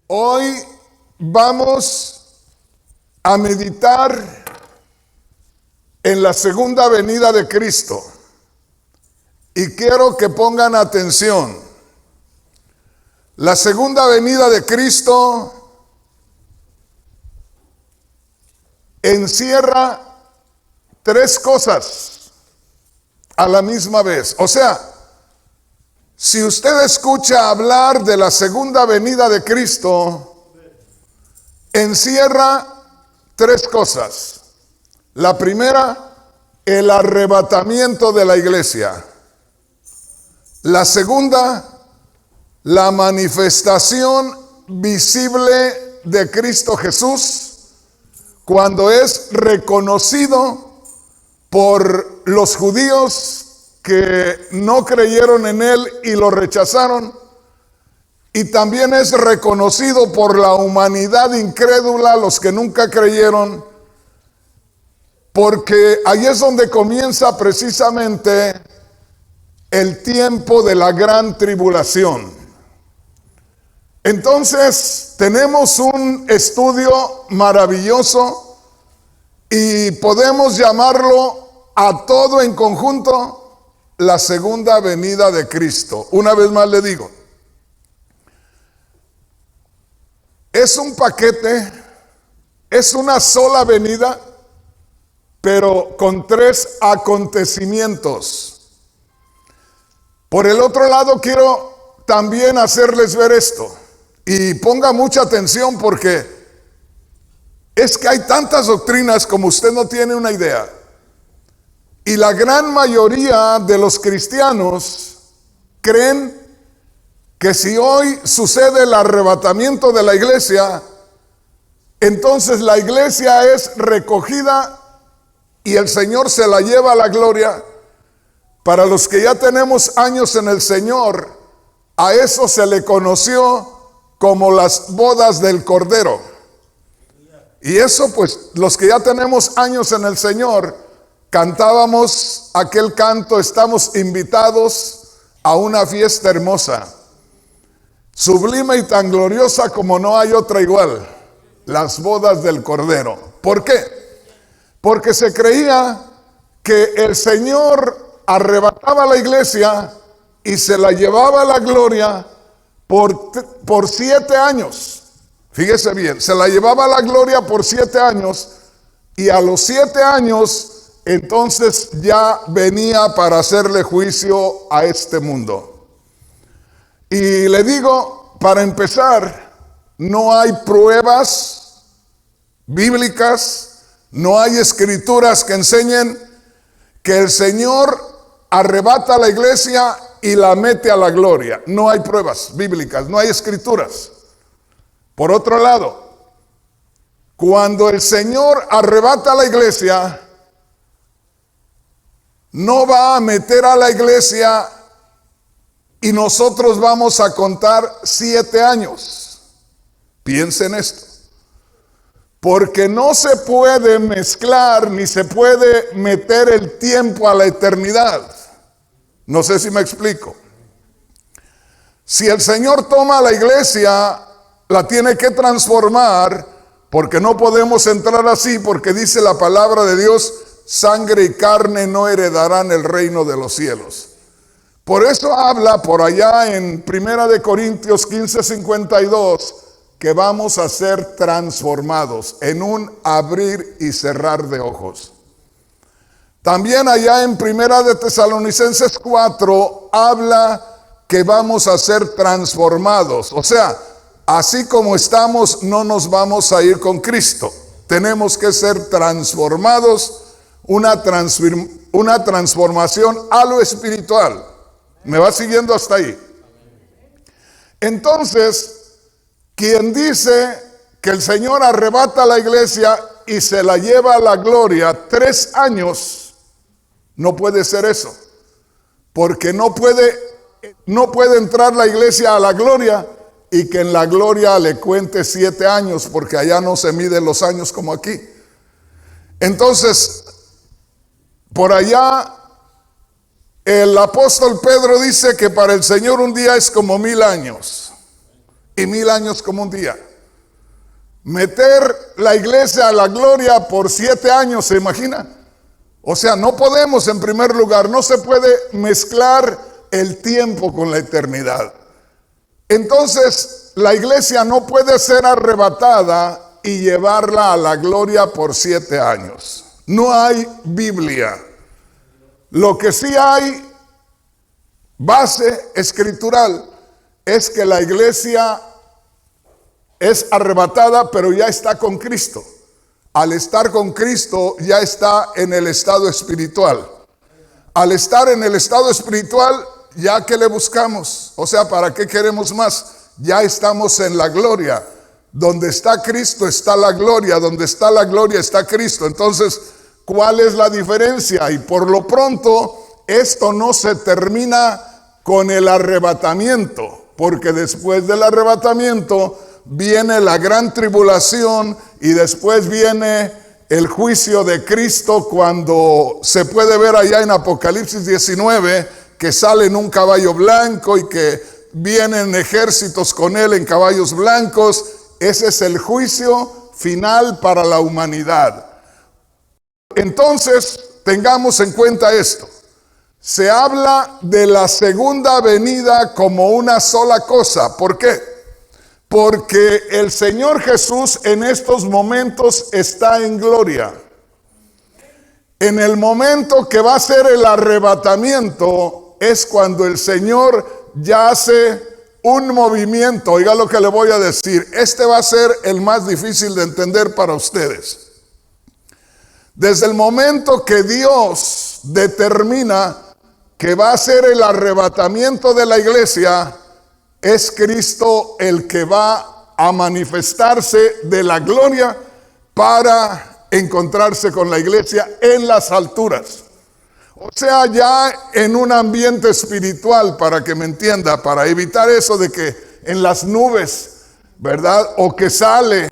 Hoy vamos a meditar en la segunda venida de Cristo y quiero que pongan atención. La segunda venida de Cristo encierra tres cosas a la misma vez. O sea, si usted escucha hablar de la segunda venida de Cristo, encierra tres cosas. La primera, el arrebatamiento de la iglesia. La segunda, la manifestación visible de Cristo Jesús cuando es reconocido por los judíos que no creyeron en él y lo rechazaron, y también es reconocido por la humanidad incrédula, los que nunca creyeron, porque ahí es donde comienza precisamente el tiempo de la gran tribulación. Entonces tenemos un estudio maravilloso y podemos llamarlo a todo en conjunto la segunda venida de Cristo. Una vez más le digo, es un paquete, es una sola venida, pero con tres acontecimientos. Por el otro lado, quiero también hacerles ver esto, y ponga mucha atención porque es que hay tantas doctrinas como usted no tiene una idea. Y la gran mayoría de los cristianos creen que si hoy sucede el arrebatamiento de la iglesia, entonces la iglesia es recogida y el Señor se la lleva a la gloria. Para los que ya tenemos años en el Señor, a eso se le conoció como las bodas del Cordero. Y eso, pues, los que ya tenemos años en el Señor, cantábamos aquel canto: estamos invitados a una fiesta hermosa, sublime y tan gloriosa como no hay otra igual, las bodas del Cordero. ¿Por qué? Porque se creía que el Señor arrebataba a la iglesia y se la llevaba a la gloria por 7 años. Fíjese bien, se la llevaba a la gloria por 7 años y a los 7 años entonces ya venía para hacerle juicio a este mundo. Y le digo, para empezar, no hay pruebas bíblicas, no hay escrituras que enseñen que el Señor arrebata a la iglesia y la mete a la gloria. No hay pruebas bíblicas, no hay escrituras. Por otro lado, cuando el Señor arrebata a la iglesia, no va a meter a la iglesia y nosotros vamos a contar 7 años. Piensen esto. Porque no se puede mezclar ni se puede meter el tiempo a la eternidad. No sé si me explico. Si el Señor toma a la iglesia, la tiene que transformar, porque no podemos entrar así, porque dice la palabra de Dios: sangre y carne no heredarán el reino de los cielos. Por eso habla por allá en 1 Corintios 15:52 que vamos a ser transformados en un abrir y cerrar de ojos. También allá en 1 Tesalonicenses 4 habla que vamos a ser transformados. O sea, así como estamos, no nos vamos a ir con Cristo. Tenemos que ser transformados. Una transformación a lo espiritual. ¿Me va siguiendo hasta ahí? Entonces, quien dice que el Señor arrebata a la iglesia y se la lleva a la gloria 3 años, no puede ser eso. Porque no puede entrar la iglesia a la gloria y que en la gloria le cuente 7 años, porque allá no se miden los años como aquí. Entonces, por allá el apóstol Pedro dice que para el Señor un día es como 1000 años y 1000 años como un día. Meter la iglesia a la gloria por 7 años, ¿se imagina? O sea, no podemos, en primer lugar, no se puede mezclar el tiempo con la eternidad. Entonces, la iglesia no puede ser arrebatada y llevarla a la gloria por 7 años. No hay Biblia. Lo que sí hay, base escritural, es que la iglesia es arrebatada, pero ya está con Cristo. Al estar con Cristo, ya está en el estado espiritual. Al estar en el estado espiritual, ya que le buscamos, o sea, ¿para qué queremos más? Ya estamos en la gloria. Donde está Cristo está la gloria, donde está la gloria está Cristo. Entonces, ¿cuál es la diferencia? Y por lo pronto, esto no se termina con el arrebatamiento, porque después del arrebatamiento viene la gran tribulación y después viene el juicio de Cristo, cuando se puede ver allá en Apocalipsis 19 que sale en un caballo blanco y que vienen ejércitos con él en caballos blancos. Ese es el juicio final para la humanidad. Entonces, tengamos en cuenta esto. Se habla de la segunda venida como una sola cosa. ¿Por qué? Porque el Señor Jesús en estos momentos está en gloria. En el momento que va a ser el arrebatamiento es cuando el Señor ya hace un movimiento. Oiga lo que le voy a decir. Este va a ser el más difícil de entender para ustedes. Desde el momento que Dios determina que va a ser el arrebatamiento de la iglesia, es Cristo el que va a manifestarse de la gloria para encontrarse con la iglesia en las alturas. O sea, ya en un ambiente espiritual, para que me entienda, para evitar eso de que en las nubes, ¿verdad? O que sale,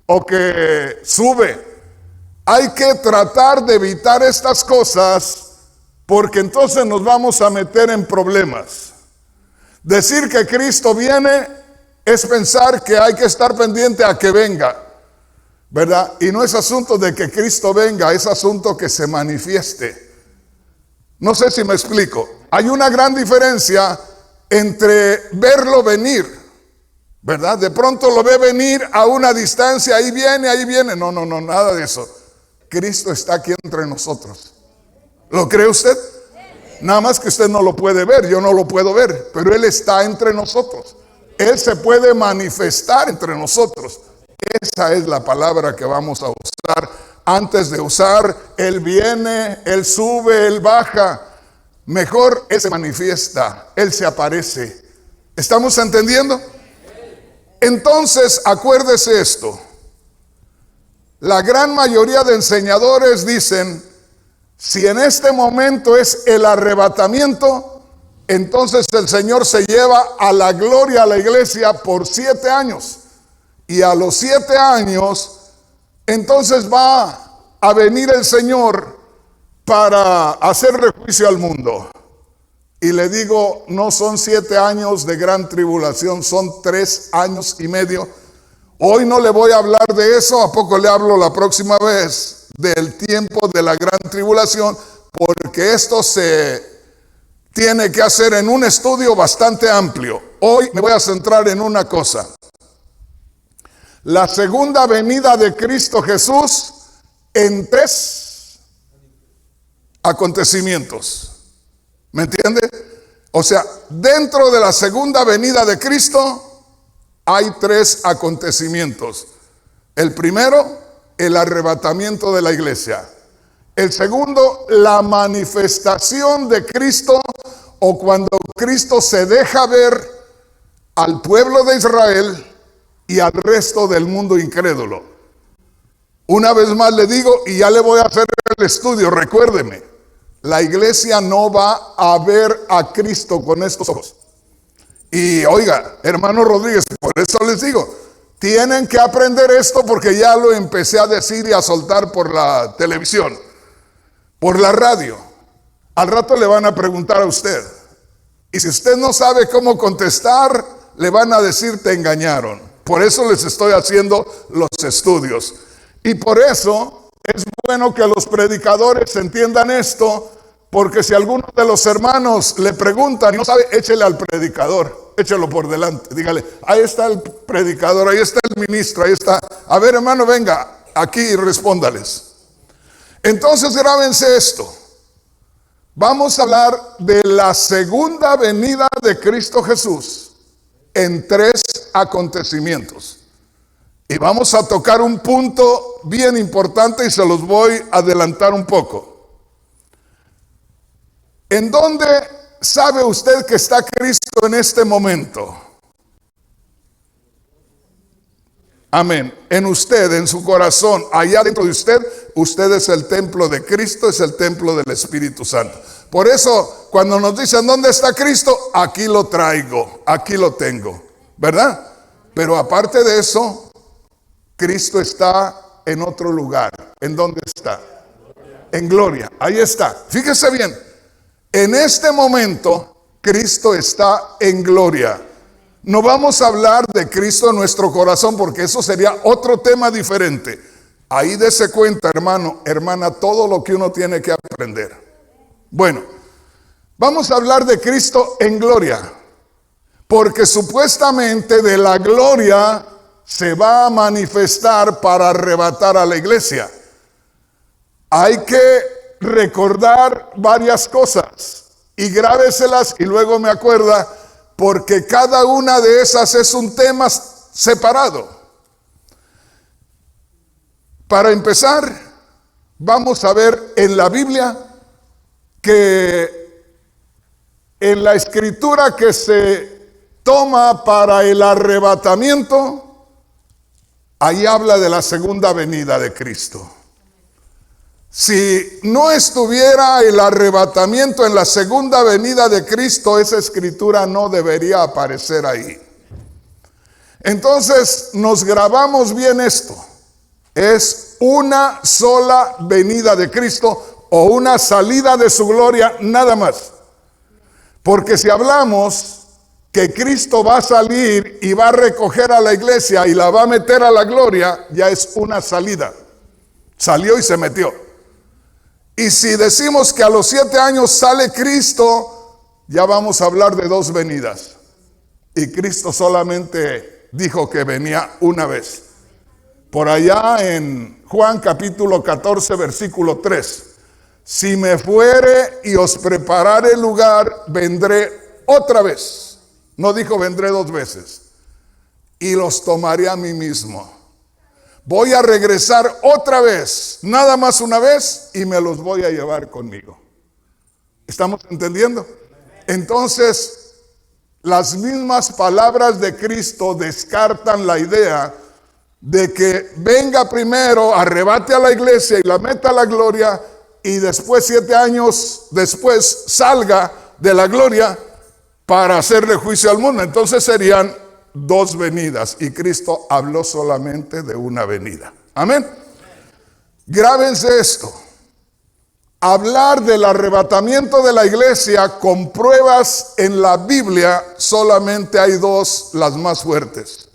o que sube. Hay que tratar de evitar estas cosas, porque entonces nos vamos a meter en problemas. Decir que Cristo viene es pensar que hay que estar pendiente a que venga, ¿verdad? Y no es asunto de que Cristo venga, es asunto que se manifieste. No sé si me explico. Hay una gran diferencia entre verlo venir, ¿verdad? De pronto lo ve venir a una distancia, ahí viene. No, nada de eso. Cristo está aquí entre nosotros. ¿Lo cree usted? Nada más que usted no lo puede ver, yo no lo puedo ver, pero Él está entre nosotros. Él se puede manifestar entre nosotros. Esa es la palabra que vamos a usar antes de usar Él viene, Él sube, Él baja. Mejor Él se manifiesta, Él se aparece. ¿Estamos entendiendo? Entonces, acuérdese esto. La gran mayoría de enseñadores dicen: si en este momento es el arrebatamiento, entonces el Señor se lleva a la gloria a la iglesia por 7 años. Y a los 7 años, entonces va a venir el Señor para hacer rejuicio al mundo. Y le digo, no son 7 años de gran tribulación, son 3 años y medio. Hoy no le voy a hablar de eso, ¿a poco le hablo la próxima vez? Del tiempo de la gran tribulación, porque esto se tiene que hacer en un estudio bastante amplio. Hoy me voy a centrar en una cosa: la segunda venida de Cristo Jesús en 3 acontecimientos. ¿Me entiende? O sea, dentro de la segunda venida de Cristo hay 3 acontecimientos. El primero, el arrebatamiento de la iglesia. El segundo, la manifestación de Cristo, o cuando Cristo se deja ver al pueblo de Israel y al resto del mundo incrédulo. Una vez más le digo, y ya le voy a hacer el estudio, recuérdeme, la iglesia no va a ver a Cristo con estos ojos. Y oiga, hermano Rodríguez, por eso les digo, tienen que aprender esto, porque ya lo empecé a decir y a soltar por la televisión, por la radio. Al rato le van a preguntar a usted. Y si usted no sabe cómo contestar, le van a decir te engañaron. Por eso les estoy haciendo los estudios. Y por eso es bueno que los predicadores entiendan esto, porque si alguno de los hermanos le preguntan y no sabe, échele al predicador, échelo por delante, dígale, ahí está el predicador, ahí está el ministro, ahí está. A ver, hermano, venga aquí y respóndales. Entonces grábense esto. Vamos a hablar de la segunda venida de Cristo Jesús en 3 acontecimientos. Y vamos a tocar un punto bien importante y se los voy a adelantar un poco. ¿En dónde sabe usted que está Cristo en este momento? Amén. En usted, en su corazón, allá dentro de usted, usted es el templo de Cristo, es el templo del Espíritu Santo. Por eso, cuando nos dicen ¿dónde está Cristo? Aquí lo traigo, aquí lo tengo, ¿verdad? Pero aparte de eso, Cristo está en otro lugar. ¿En dónde está? En gloria. Ahí está. Fíjese bien. En este momento, Cristo está en gloria. No vamos a hablar de Cristo en nuestro corazón porque eso sería otro tema diferente. Ahí dése cuenta, hermano, hermana, todo lo que uno tiene que aprender. Bueno, vamos a hablar de Cristo en gloria, porque supuestamente de la gloria se va a manifestar para arrebatar a la iglesia. Hay que recordar varias cosas y grábeselas y luego me acuerda, porque cada una de esas es un tema separado. Para empezar, vamos a ver en la Biblia que en la escritura que se toma para el arrebatamiento, ahí habla de la segunda venida de Cristo. Si no estuviera el arrebatamiento en la segunda venida de Cristo, esa escritura no debería aparecer ahí. Entonces nos grabamos bien esto. Es una sola venida de Cristo o una salida de su gloria, nada más. Porque si hablamos que Cristo va a salir y va a recoger a la iglesia y la va a meter a la gloria, ya es una salida. Salió y se metió. Y si decimos que a los 7 años sale Cristo, ya vamos a hablar de 2 venidas. Y Cristo solamente dijo que venía una vez. Por allá en Juan capítulo 14, versículo 3. Si me fuere y os preparare lugar, vendré otra vez. No dijo vendré 2 veces. Y los tomaré a mí mismo. Voy a regresar otra vez, nada más una vez, y me los voy a llevar conmigo. ¿Estamos entendiendo? Entonces, las mismas palabras de Cristo descartan la idea de que venga primero, arrebate a la iglesia y la meta a la gloria, y después 7 años después salga de la gloria para hacerle juicio al mundo. Entonces serían 2 venidas y Cristo habló solamente de una venida. Amén. Grábense esto. Hablar del arrebatamiento de la iglesia con pruebas en la Biblia solamente hay 2, las más fuertes.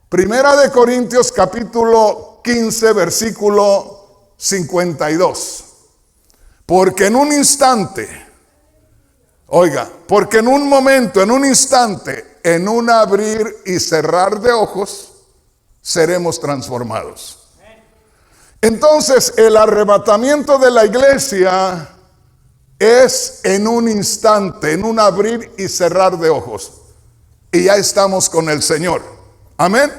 Primera de Corintios capítulo 15 versículo 52. Porque en un instante, oiga, porque en un momento, en un instante, en un abrir y cerrar de ojos, seremos transformados. Entonces, el arrebatamiento de la iglesia es en un instante, en un abrir y cerrar de ojos. Y ya estamos con el Señor. Amén.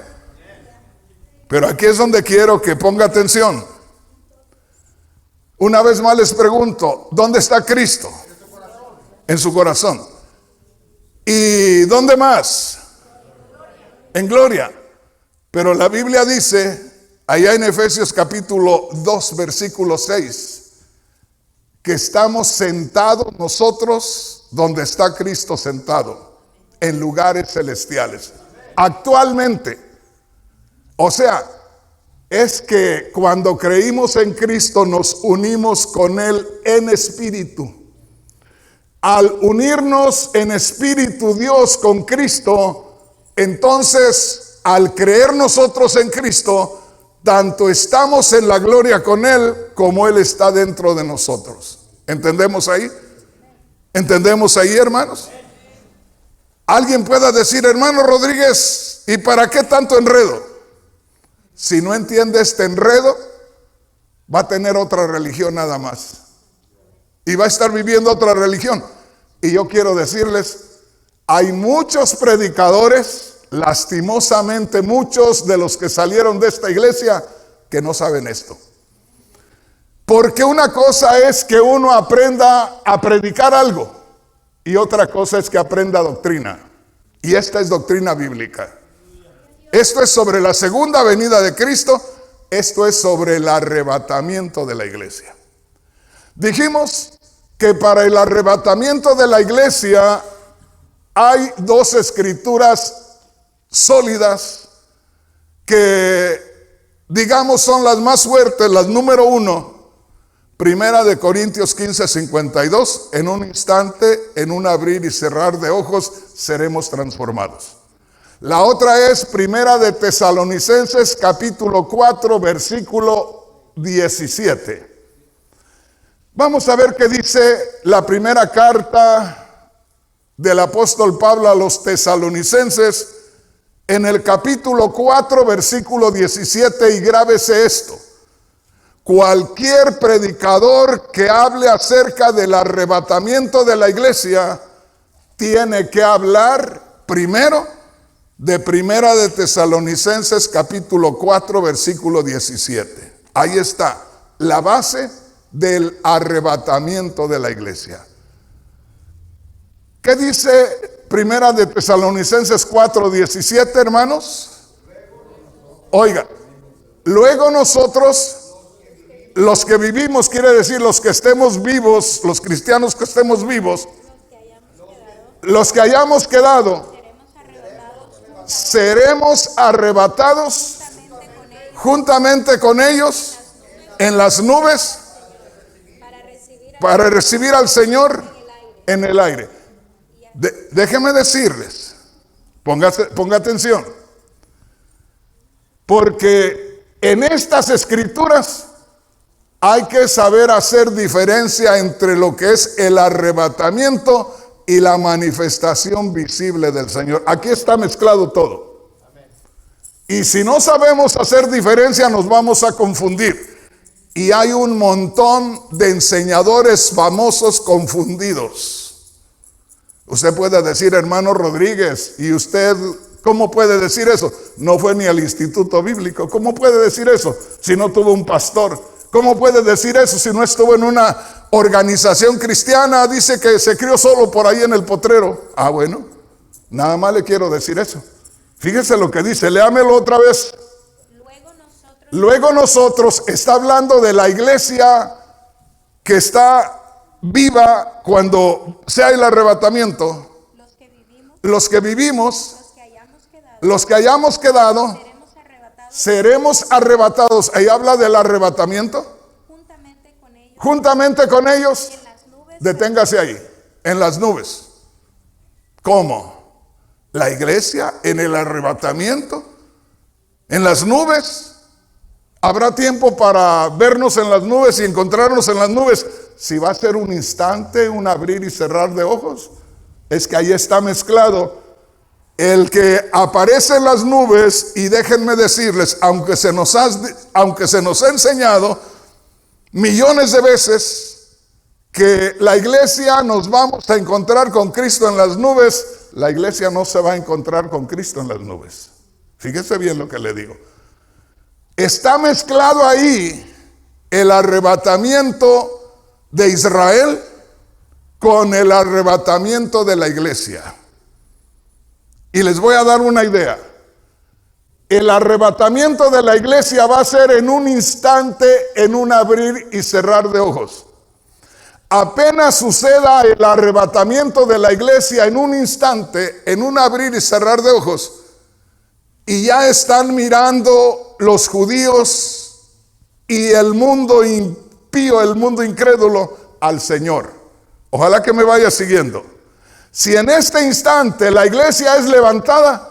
Pero aquí es donde quiero que ponga atención. Una vez más les pregunto, ¿dónde está Cristo? En su corazón. ¿Y dónde más? En gloria. Pero la Biblia dice, allá en Efesios capítulo 2, versículo 6, que estamos sentados nosotros donde está Cristo sentado, en lugares celestiales. Actualmente. O sea, es que cuando creímos en Cristo nos unimos con Él en espíritu. Al unirnos en espíritu Dios con Cristo, entonces al creer nosotros en Cristo, tanto estamos en la gloria con Él como Él está dentro de nosotros. ¿Entendemos ahí? ¿Entendemos ahí, hermanos? Alguien pueda decir, hermano Rodríguez, ¿y para qué tanto enredo? Si no entiende este enredo, va a tener otra religión nada más. Y va a estar viviendo otra religión. Y yo quiero decirles, hay muchos predicadores, lastimosamente muchos de los que salieron de esta iglesia, que no saben esto. Porque una cosa es que uno aprenda a predicar algo y otra cosa es que aprenda doctrina. Y esta es doctrina bíblica. Esto es sobre la segunda venida de Cristo. Esto es sobre el arrebatamiento de la iglesia. Dijimos que para el arrebatamiento de la iglesia hay dos escrituras sólidas que, digamos, son las más fuertes. Las número uno, Primera de Corintios 15:52, en un instante, en un abrir y cerrar de ojos, seremos transformados. La otra es Primera de Tesalonicenses capítulo 4, versículo 17. Vamos a ver qué dice la primera carta del apóstol Pablo a los tesalonicenses en el capítulo 4, versículo 17, y grábese esto. Cualquier predicador que hable acerca del arrebatamiento de la iglesia tiene que hablar primero de Primera de Tesalonicenses capítulo 4, versículo 17. Ahí está la base del arrebatamiento de la iglesia. ¿Qué dice Primera de Tesalonicenses 4, 17, hermanos? Oiga, luego nosotros, los que vivimos, quiere decir los que estemos vivos, los cristianos que estemos vivos, los que hayamos quedado, seremos arrebatados juntamente con ellos en las nubes para recibir al Señor en el aire. Déjeme decirles, ponga atención, porque en estas escrituras hay que saber hacer diferencia entre lo que es el arrebatamiento y la manifestación visible del Señor. Aquí está mezclado todo. Y si no sabemos hacer diferencia, nos vamos a confundir. Y hay un montón de enseñadores famosos confundidos. Usted puede decir, hermano Rodríguez, ¿y usted cómo puede decir eso? No fue ni al instituto bíblico. ¿Cómo puede decir eso si no tuvo un pastor? ¿Cómo puede decir eso si no estuvo en una organización cristiana? Dice que se crió solo por ahí en el potrero. Ah, bueno, nada más le quiero decir eso. Fíjese lo que dice, léamelo otra vez. Luego nosotros, está hablando de la iglesia que está viva cuando sea el arrebatamiento. Los que vivimos, los que hayamos quedado, seremos arrebatados. Ahí habla del arrebatamiento. Juntamente con ellos. Deténgase ahí, en las nubes. ¿Cómo? La iglesia en el arrebatamiento, en las nubes. ¿Habrá tiempo para vernos en las nubes y encontrarnos en las nubes? Si va a ser un instante, un abrir y cerrar de ojos. Es que ahí está mezclado el que aparece en las nubes. Y déjenme decirles, aunque se nos ha enseñado millones de veces que la iglesia nos vamos a encontrar con Cristo en las nubes, la iglesia no se va a encontrar con Cristo en las nubes. Fíjese bien lo que le digo. Está mezclado ahí el arrebatamiento de Israel con el arrebatamiento de la iglesia. Y les voy a dar una idea. El arrebatamiento de la iglesia va a ser en un instante, en un abrir y cerrar de ojos. Apenas suceda el arrebatamiento de la iglesia en un instante, en un abrir y cerrar de ojos, y ya están mirando los judíos y el mundo impío, el mundo incrédulo, al Señor. Ojalá que me vaya siguiendo. Si en este instante la iglesia es levantada,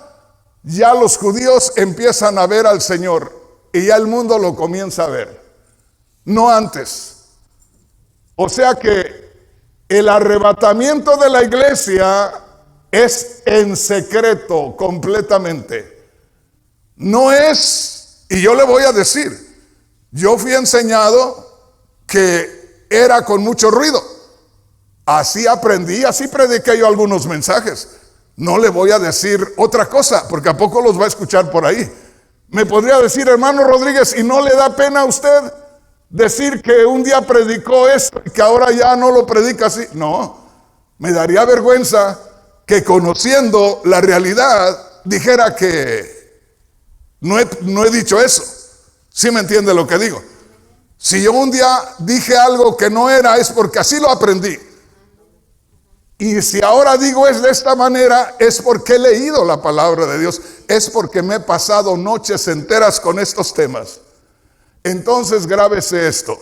ya los judíos empiezan a ver al Señor y ya el mundo lo comienza a ver, no antes. O sea que el arrebatamiento de la iglesia es en secreto completamente. No es, y yo le voy a decir, yo fui enseñado que era con mucho ruido. Así aprendí, así prediqué yo algunos mensajes. No le voy a decir otra cosa, porque a poco los va a escuchar por ahí. Me podría decir, hermano Rodríguez, ¿y no le da pena a usted decir que un día predicó esto y que ahora ya no lo predica así? No, me daría vergüenza que conociendo la realidad dijera que no he dicho eso. ¿Sí me entiende lo que digo? Si yo un día dije algo que no era, es porque así lo aprendí. Y si ahora digo es de esta manera, es porque he leído la palabra de Dios, es porque me he pasado noches enteras con estos temas. Entonces grábese esto.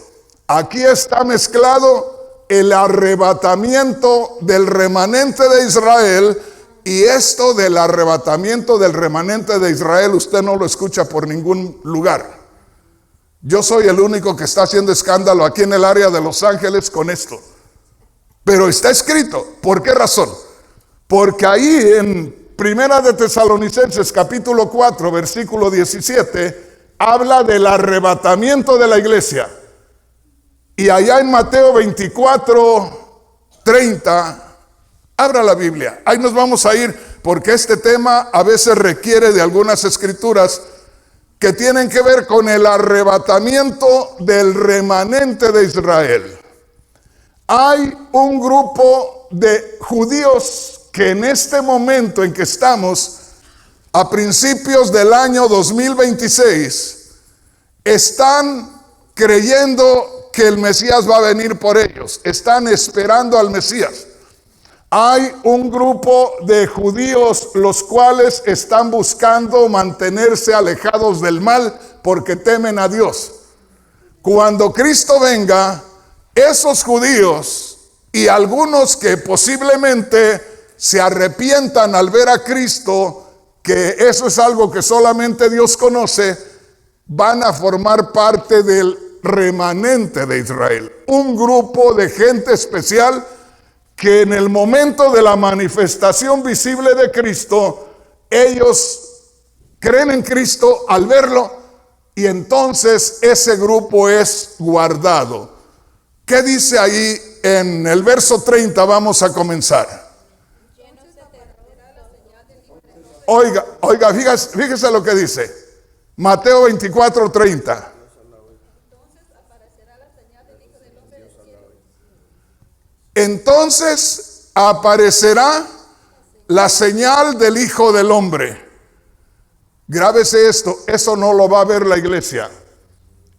Aquí está mezclado el arrebatamiento del remanente de Israel, y esto del arrebatamiento del remanente de Israel usted no lo escucha por ningún lugar. Yo soy el único que está haciendo escándalo aquí en el área de Los Ángeles con esto. Pero está escrito. ¿Por qué razón? Porque ahí en Primera de Tesalonicenses capítulo 4 versículo 17 habla del arrebatamiento de la iglesia. Y allá en Mateo 24:30, abra la Biblia. Ahí nos vamos a ir porque este tema a veces requiere de algunas escrituras que tienen que ver con el arrebatamiento del remanente de Israel. Hay un grupo de judíos que en este momento en que estamos, a principios del año 2026, están creyendo que el Mesías va a venir por ellos. Están esperando al Mesías. Hay un grupo de judíos los cuales están buscando mantenerse alejados del mal porque temen a Dios. Cuando Cristo venga, esos judíos y algunos que posiblemente se arrepientan al ver a Cristo, que eso es algo que solamente Dios conoce, van a formar parte del remanente de Israel. Un grupo de gente especial que en el momento de la manifestación visible de Cristo, ellos creen en Cristo al verlo, y entonces ese grupo es guardado. ¿Qué dice ahí en el verso 30? Vamos a comenzar. Oiga, fíjese lo que dice. Mateo 24:30. Entonces aparecerá la señal del Hijo del Hombre. Grábese esto, eso no lo va a ver la iglesia.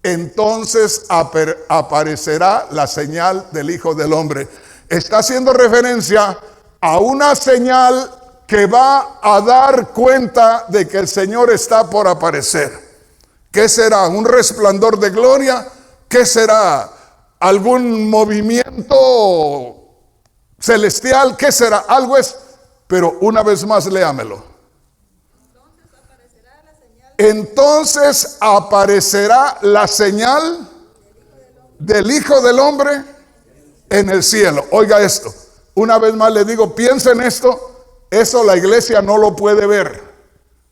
Entonces aparecerá la señal del Hijo del Hombre. Está haciendo referencia a una señal que va a dar cuenta de que el Señor está por aparecer. ¿Qué será? ¿Un resplandor de gloria? ¿Qué será? ¿Algún movimiento celestial? ¿Qué será? Algo es, pero una vez más léamelo. Entonces aparecerá la señal del Hijo del Hombre en el cielo. Oiga esto, una vez más le digo, piensa en esto. Eso la iglesia no lo puede ver.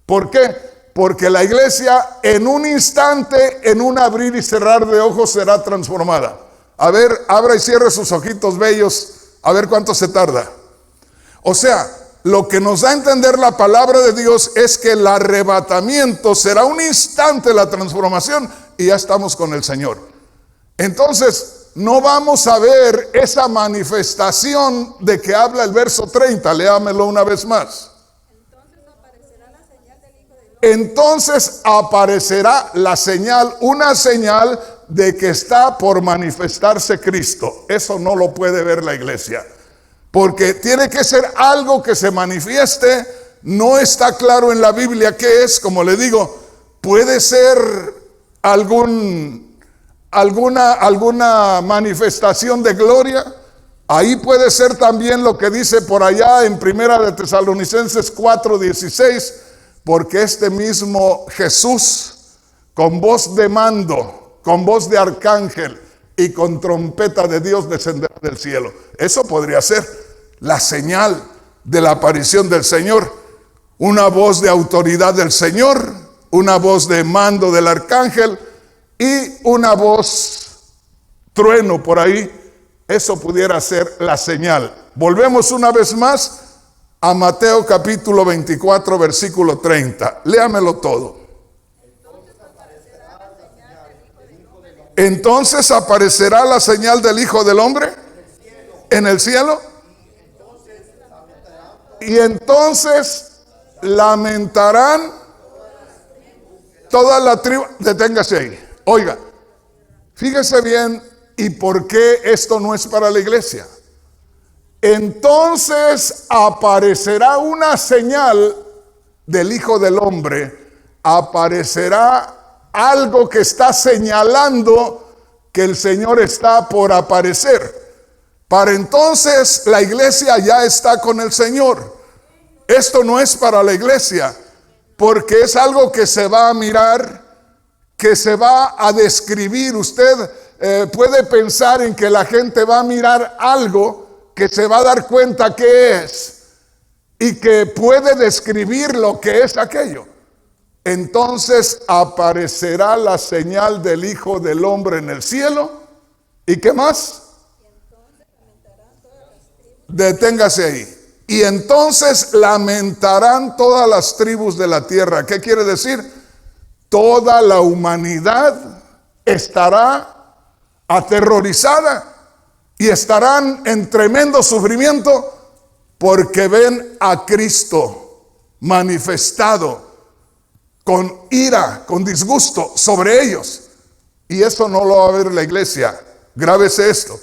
¿Por qué? Porque la iglesia en un instante, en un abrir y cerrar de ojos, será transformada. A ver, abra y cierre sus ojitos bellos, a ver cuánto se tarda. O sea, lo que nos da a entender la palabra de Dios es que el arrebatamiento será un instante la transformación y ya estamos con el Señor. Entonces, no vamos a ver esa manifestación de que habla el verso 30. Léamelo una vez más. Entonces aparecerá la señal, una señal de que está por manifestarse Cristo. Eso no lo puede ver la iglesia, porque tiene que ser algo que se manifieste. No está claro en la Biblia qué es. Como le digo, puede ser alguna manifestación de gloria, Ahí puede ser también lo que dice por allá en Primera de Tesalonicenses 4:16, porque este mismo Jesús, con voz de mando, con voz de arcángel y con trompeta de Dios, descenderá del cielo. Eso podría ser la señal de la aparición del Señor. Una voz de autoridad del Señor, una voz de mando del arcángel y una voz trueno por ahí. Eso pudiera ser la señal. Volvemos una vez más a Mateo capítulo 24, versículo 30. Léamelo todo. Entonces aparecerá la señal del Hijo del Hombre en el cielo. Y entonces lamentarán toda la tribu. Deténgase ahí. Oiga, fíjese bien. ¿Y por qué esto no es para la iglesia? Entonces aparecerá una señal del Hijo del Hombre. Aparecerá algo que está señalando que el Señor está por aparecer. Para entonces la iglesia ya está con el Señor. Esto no es para la iglesia, porque es algo que se va a mirar, que se va a describir. Usted puede pensar en que la gente va a mirar algo que se va a dar cuenta que es y que puede describir lo que es aquello. Entonces aparecerá la señal del Hijo del Hombre en el cielo. ¿Y qué más? Deténgase ahí. Y entonces lamentarán todas las tribus de la tierra. ¿Qué quiere decir? Toda la humanidad estará aterrorizada y estarán en tremendo sufrimiento porque ven a Cristo manifestado con ira, con disgusto sobre ellos. Y eso no lo va a ver la iglesia. Grábese esto.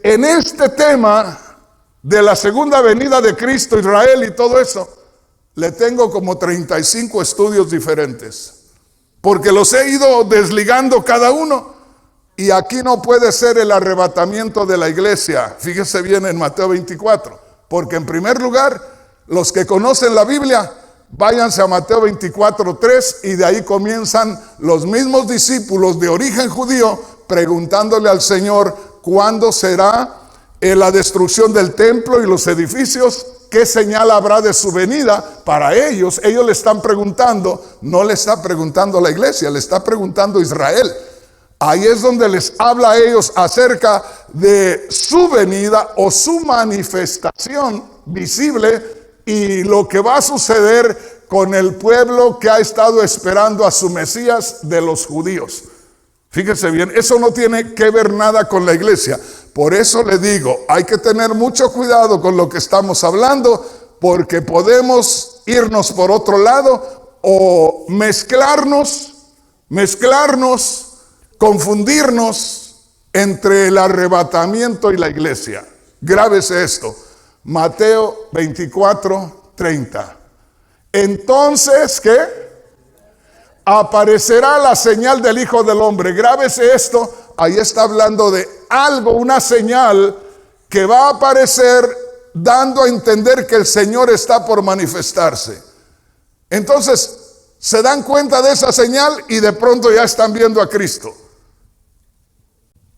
En este tema de la segunda venida de Cristo, Israel y todo eso, le tengo como 35 estudios diferentes, porque los he ido desligando cada uno. Y aquí no puede ser el arrebatamiento de la iglesia. Fíjese bien en Mateo 24, porque en primer lugar, los que conocen la Biblia, váyanse a Mateo 24:3, y de ahí comienzan los mismos discípulos de origen judío preguntándole al Señor cuándo será la destrucción del templo y los edificios, qué señal habrá de su venida. Para ellos le están preguntando, no le está preguntando la iglesia, le está preguntando Israel. Ahí es donde les habla a ellos acerca de su venida o su manifestación visible y lo que va a suceder con el pueblo que ha estado esperando a su Mesías de los judíos. Fíjese bien, eso no tiene que ver nada con la iglesia. Por eso le digo, hay que tener mucho cuidado con lo que estamos hablando, porque podemos irnos por otro lado o mezclarnos, confundirnos entre el arrebatamiento y la iglesia. Grábese esto, Mateo 24:30. Entonces, ¿qué? Aparecerá la señal del Hijo del Hombre. Grábese esto, ahí está hablando de algo, una señal que va a aparecer dando a entender que el Señor está por manifestarse. Entonces, se dan cuenta de esa señal y de pronto ya están viendo a Cristo.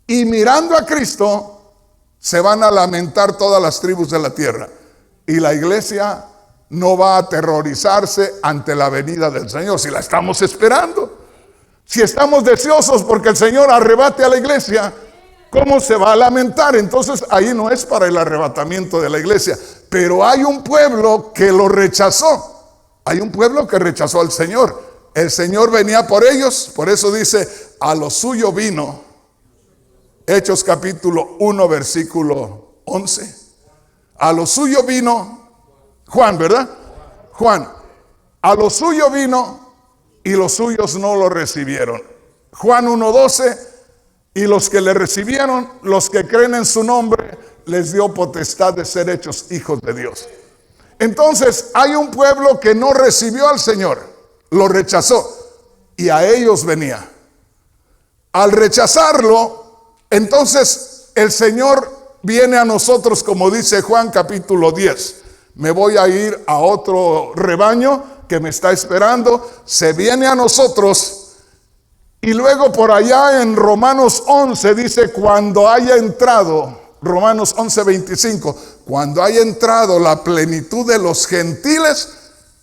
Y mirando a Cristo, se van a lamentar todas las tribus de la tierra. Y la iglesia no va a aterrorizarse ante la venida del Señor, si la estamos esperando. Si estamos deseosos porque el Señor arrebate a la iglesia, ¿cómo se va a lamentar? Entonces ahí no es para el arrebatamiento de la iglesia. Pero hay un pueblo que lo rechazó. Hay un pueblo que rechazó al Señor. El Señor venía por ellos, por eso dice, a lo suyo vino. Hechos capítulo 1, versículo 11. A lo suyo vino Juan, ¿verdad? Juan. A lo suyo vino y los suyos no lo recibieron. Juan 1:12. Y los que le recibieron, los que creen en su nombre, les dio potestad de ser hechos hijos de Dios. Entonces hay un pueblo que no recibió al Señor, lo rechazó, y a ellos venía. Al rechazarlo, entonces el Señor viene a nosotros, como dice Juan capítulo 10. Me voy a ir a otro rebaño que me está esperando. Se viene a nosotros. Y luego por allá en Romanos 11 dice, cuando haya entrado, Romanos 11:25, cuando haya entrado la plenitud de los gentiles,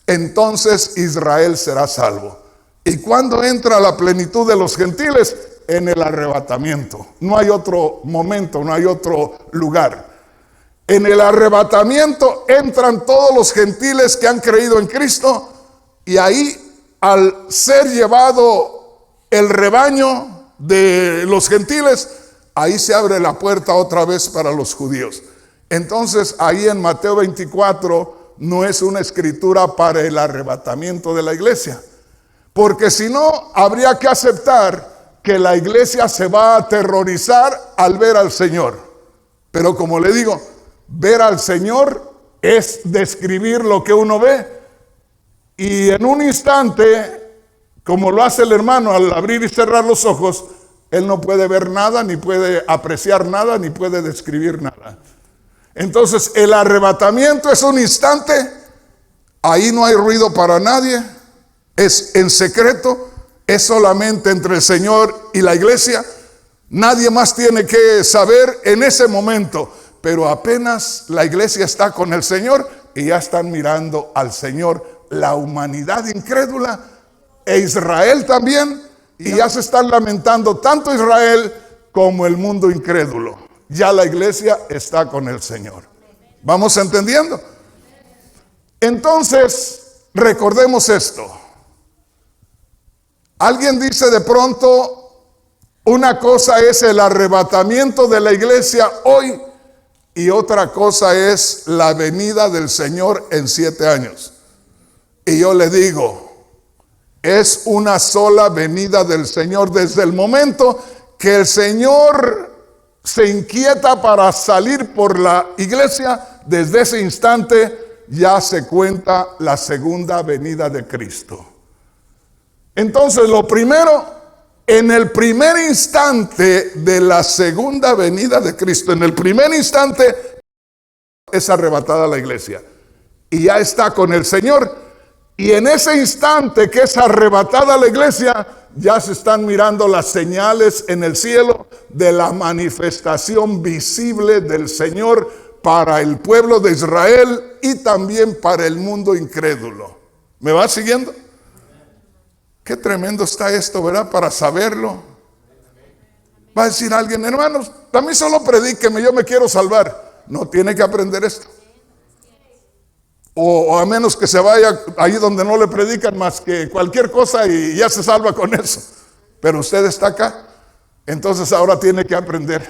entonces Israel será salvo. ¿Y cuándo entra la plenitud de los gentiles? En el arrebatamiento. No hay otro momento, no hay otro lugar. En el arrebatamiento entran todos los gentiles que han creído en Cristo, y ahí, al ser llevado el rebaño de los gentiles, ahí se abre la puerta otra vez para los judíos. Entonces ahí en Mateo 24 no es una escritura para el arrebatamiento de la iglesia, porque si no habría que aceptar que la iglesia se va a aterrorizar al ver al Señor. Pero como le digo, ver al Señor es describir lo que uno ve, y en un instante, como lo hace el hermano al abrir y cerrar los ojos, él no puede ver nada, ni puede apreciar nada, ni puede describir nada. Entonces el arrebatamiento es un instante, ahí no hay ruido para nadie, es en secreto, es solamente entre el Señor y la iglesia. Nadie más tiene que saber en ese momento, pero apenas la iglesia está con el Señor y ya están mirando al Señor, la humanidad incrédula e Israel también, y ya se están lamentando tanto Israel como el mundo incrédulo. Ya la iglesia está con el Señor. ¿Vamos entendiendo? Entonces, recordemos esto. Alguien dice de pronto, una cosa es el arrebatamiento de la iglesia hoy y otra cosa es la venida del Señor en 7 años. Y yo le digo, es una sola venida del Señor. Desde el momento que el Señor se inquieta para salir por la iglesia, desde ese instante ya se cuenta la segunda venida de Cristo. Entonces, lo primero, en el primer instante de la segunda venida de Cristo, en el primer instante es arrebatada la iglesia y ya está con el Señor. Y en ese instante que es arrebatada la iglesia, ya se están mirando las señales en el cielo de la manifestación visible del Señor para el pueblo de Israel y también para el mundo incrédulo. ¿Me va siguiendo? Qué tremendo está esto, ¿verdad? Para saberlo. Va a decir alguien, hermanos, a mí solo predíqueme, yo me quiero salvar. No tiene que aprender esto. O a menos que se vaya ahí donde no le predican más que cualquier cosa y ya se salva con eso. Pero usted está acá, entonces ahora tiene que aprender.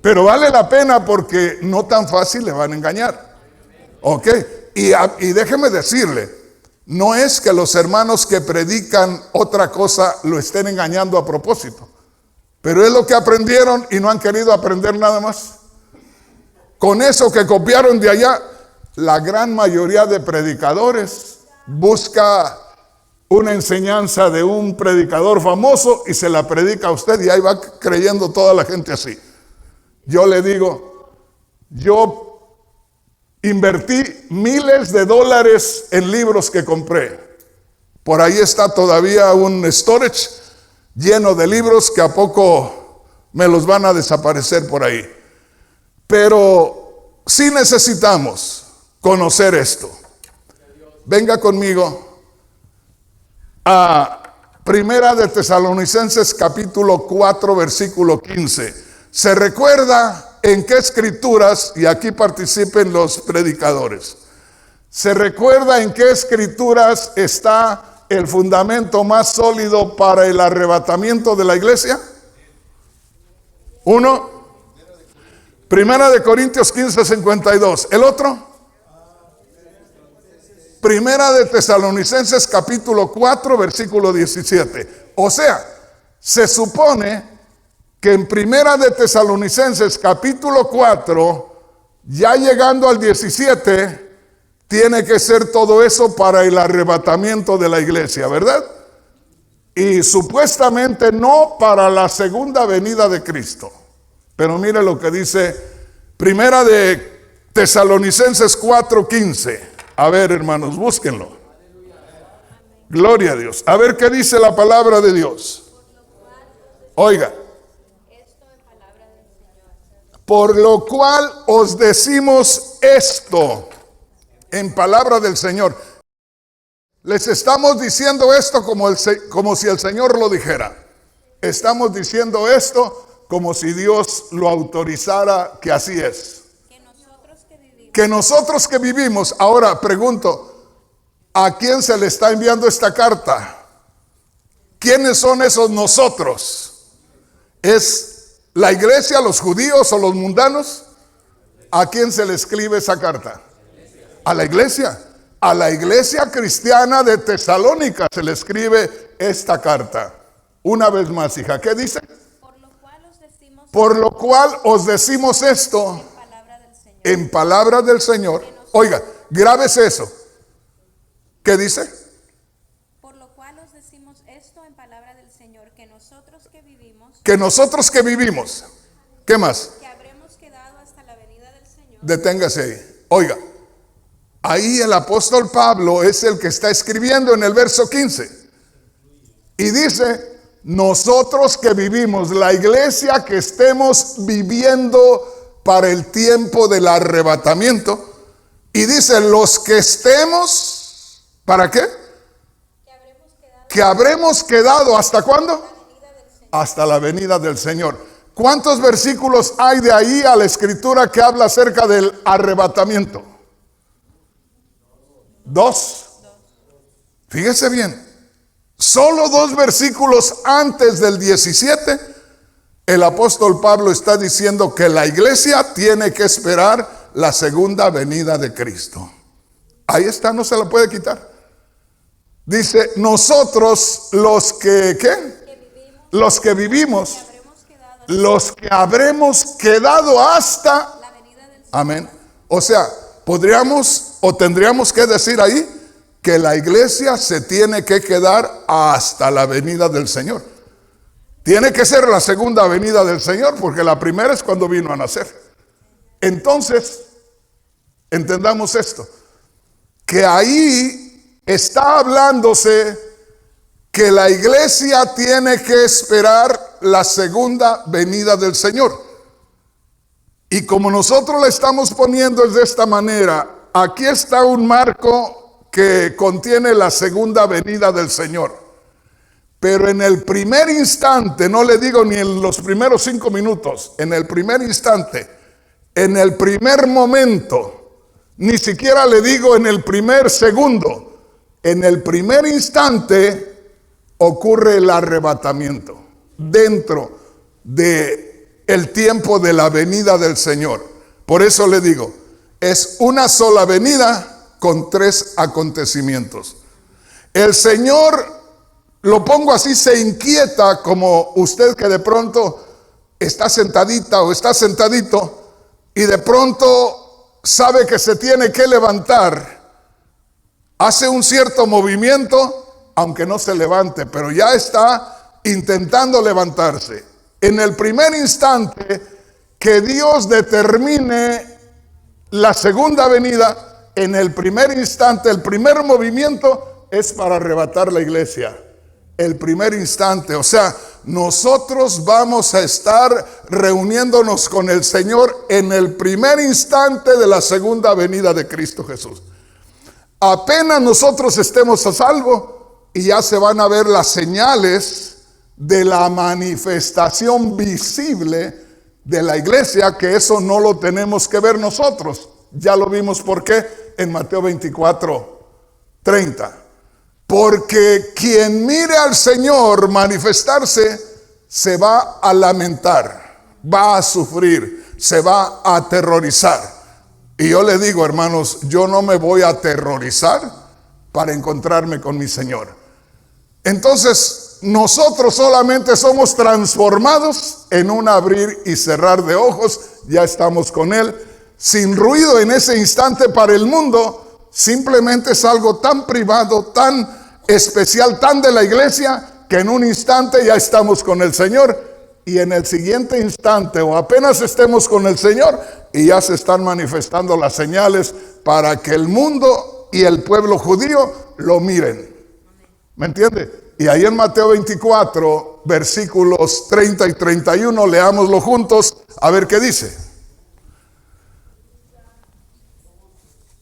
Pero vale la pena porque no tan fácil le van a engañar. ¿Ok? Y déjeme decirle, no es que los hermanos que predican otra cosa lo estén engañando a propósito. Pero es lo que aprendieron y no han querido aprender nada más. Con eso que copiaron de allá, la gran mayoría de predicadores busca una enseñanza de un predicador famoso y se la predica a usted y ahí va creyendo toda la gente así. Yo le digo, yo invertí miles de dólares en libros que compré. Por ahí está todavía un storage lleno de libros que a poco me los van a desaparecer por ahí. Pero sí necesitamos conocer esto. Venga conmigo a Primera de Tesalonicenses capítulo 4 versículo 15. ¿Se recuerda en qué escrituras, y aquí participen los predicadores, se recuerda en qué escrituras está el fundamento más sólido para el arrebatamiento de la iglesia? Uno, Primera de Corintios 15:52. ¿El otro? Primera de Tesalonicenses capítulo 4 versículo 17. O sea, se supone que en Primera de Tesalonicenses capítulo 4, ya llegando al 17, tiene que ser todo eso para el arrebatamiento de la iglesia, ¿verdad? Y supuestamente no para la segunda venida de Cristo. Pero mire lo que dice Primera de Tesalonicenses 4:15. A ver, hermanos, búsquenlo. Gloria a Dios. A ver qué dice la palabra de Dios. Oiga. Por lo cual os decimos esto en palabra del Señor. Les estamos diciendo esto como si el Señor lo dijera. Estamos diciendo esto como si Dios lo autorizara, que así es. Que nosotros que vivimos. Ahora pregunto, ¿a quién se le está enviando esta carta? ¿Quiénes son esos nosotros? ¿Es la iglesia, los judíos o los mundanos? ¿A quién se le escribe esa carta? A la iglesia. A la iglesia cristiana de Tesalónica se le escribe esta carta. Una vez más, hija, ¿qué dice? Por lo cual os decimos esto en palabra del Señor. Oiga, grábese eso. ¿Qué dice? Por lo cual os decimos esto en palabra del Señor, que nosotros que vivimos. ¿Qué más? Que habremos quedado hasta la venida del Señor. Deténgase ahí. Oiga, ahí el apóstol Pablo es el que está escribiendo en el verso 15. Y dice, nosotros que vivimos, la iglesia que estemos viviendo para el tiempo del arrebatamiento. Y dice, los que estemos, ¿para qué? Que habremos quedado, ¿hasta cuándo? Hasta la venida del Señor. ¿Cuántos versículos hay de ahí a la escritura que habla acerca del arrebatamiento? 2. Fíjese bien. Solo 2 versículos antes del 17, el apóstol Pablo está diciendo que la iglesia tiene que esperar la segunda venida de Cristo. Ahí está, no se la puede quitar. Dice, nosotros los que, ¿qué? Los que vivimos, los que habremos quedado hasta la venida del Señor. Amén. O sea, podríamos o tendríamos que decir ahí que la iglesia se tiene que quedar hasta la venida del Señor. Tiene que ser la segunda venida del Señor, porque la primera es cuando vino a nacer. Entonces, entendamos esto, que ahí está hablándose que la iglesia tiene que esperar la segunda venida del Señor. Y como nosotros la estamos poniendo de esta manera, aquí está un marco que contiene la segunda venida del Señor. Pero en el primer instante, no le digo ni en los primeros 5 minutos, en el primer instante, en el primer momento, ni siquiera le digo en el primer segundo, en el primer instante ocurre el arrebatamiento dentro de el tiempo de la venida del Señor. Por eso le digo, es una sola venida con 3 acontecimientos. El Señor, lo pongo así, se inquieta como usted que de pronto está sentadita o está sentadito y de pronto sabe que se tiene que levantar. Hace un cierto movimiento, aunque no se levante, pero ya está intentando levantarse. En el primer instante que Dios determine la segunda venida, en el primer instante, el primer movimiento es para arrebatar la iglesia. El primer instante, o sea, nosotros vamos a estar reuniéndonos con el Señor en el primer instante de la segunda venida de Cristo Jesús. Apenas nosotros estemos a salvo y ya se van a ver las señales de la manifestación visible de la iglesia, que eso no lo tenemos que ver nosotros. Ya lo vimos, ¿por qué? En Mateo 24:30. Porque quien mire al Señor manifestarse se va a lamentar, va a sufrir, se va a aterrorizar. Y yo le digo, hermanos, yo no me voy a aterrorizar para encontrarme con mi Señor. Entonces, nosotros solamente somos transformados en un abrir y cerrar de ojos. Ya estamos con Él, sin ruido en ese instante para el mundo. Simplemente es algo tan privado, tan especial, tan de la iglesia, que en un instante ya estamos con el Señor y en el siguiente instante o apenas estemos con el Señor y ya se están manifestando las señales para que el mundo y el pueblo judío lo miren. ¿Me entiende? Y ahí en Mateo 24, versículos 30 y 31, leámoslo juntos, a ver qué dice.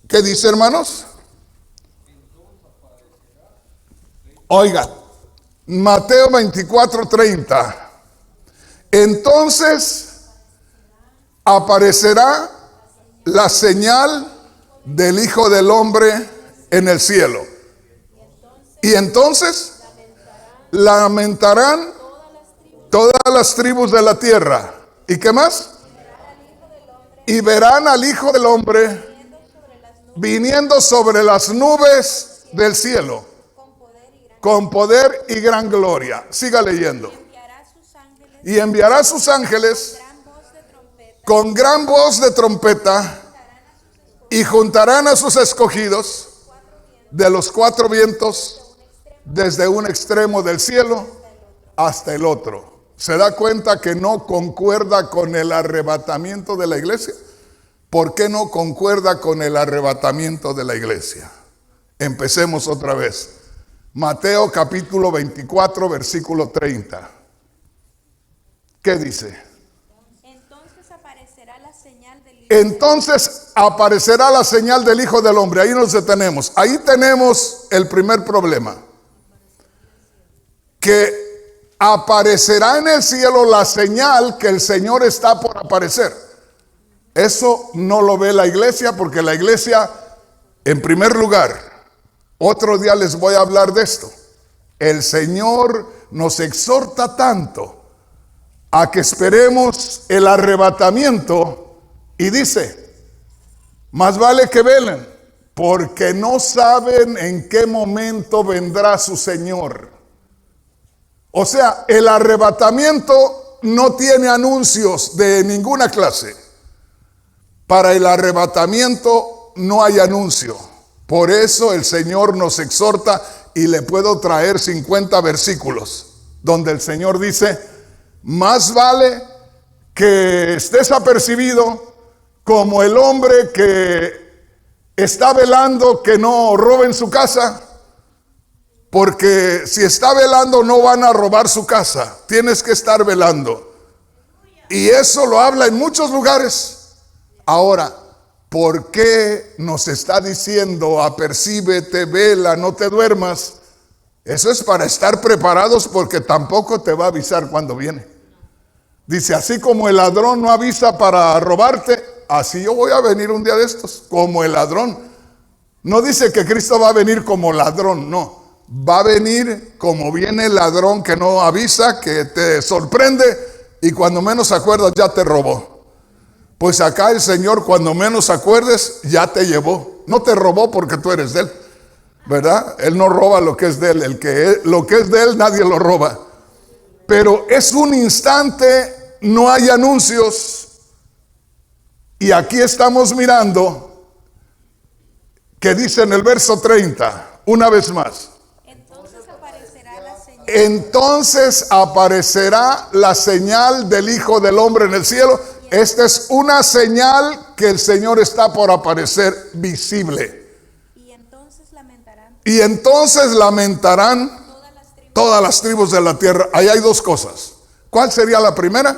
¿Qué dice, hermanos? Oiga, Mateo 24, 30. Entonces aparecerá la señal del Hijo del Hombre en el cielo. Y entonces lamentarán todas las tribus de la tierra. ¿Y qué más? Y verán al Hijo del Hombre viniendo sobre las nubes del cielo con poder y gran gloria. Siga leyendo. Y enviará a sus ángeles con gran voz de trompeta y juntarán a sus escogidos de los cuatro vientos, desde un extremo del cielo hasta el otro. ¿Se da cuenta que no concuerda con el arrebatamiento de la iglesia? ¿Por qué no concuerda con el arrebatamiento de la iglesia? Empecemos otra vez. Mateo capítulo 24, versículo 30. ¿Qué dice? Entonces aparecerá la señal del Hijo. Entonces aparecerá la señal del Hijo del Hombre. Ahí nos detenemos. Ahí tenemos el primer problema. Que aparecerá en el cielo la señal que el Señor está por aparecer. Eso no lo ve la iglesia, porque la iglesia, en primer lugar, otro día les voy a hablar de esto. El Señor nos exhorta tanto a que esperemos el arrebatamiento y dice, más vale que velen, porque no saben en qué momento vendrá su Señor. O sea, el arrebatamiento no tiene anuncios de ninguna clase. Para el arrebatamiento no hay anuncio. Por eso el Señor nos exhorta, y le puedo traer 50 versículos donde el Señor dice, más vale que estés apercibido como el hombre que está velando que no roben su casa. Porque si está velando no van a robar su casa. Tienes que estar velando. Y eso lo habla en muchos lugares. Ahora, ¿por qué nos está diciendo apercíbete, vela, no te duermas? Eso es para estar preparados, porque tampoco te va a avisar cuando viene. Dice, así como el ladrón no avisa para robarte, así yo voy a venir un día de estos, como el ladrón. No dice que Cristo va a venir como ladrón, no. Va a venir como viene el ladrón que no avisa, que te sorprende y cuando menos acuerdas ya te robó. Pues acá el Señor, cuando menos acuerdes, ya te llevó. No te robó porque tú eres de Él, ¿verdad? Él no roba lo que es de Él. Lo que es de Él nadie lo roba. Pero es un instante, no hay anuncios. Y aquí estamos mirando que dice en el verso 30, una vez más. Entonces aparecerá la señal del Hijo del Hombre en el cielo. Esta es una señal que el Señor está por aparecer visible. Y entonces lamentarán todas las tribus de la tierra. Ahí hay dos cosas. ¿Cuál sería la primera?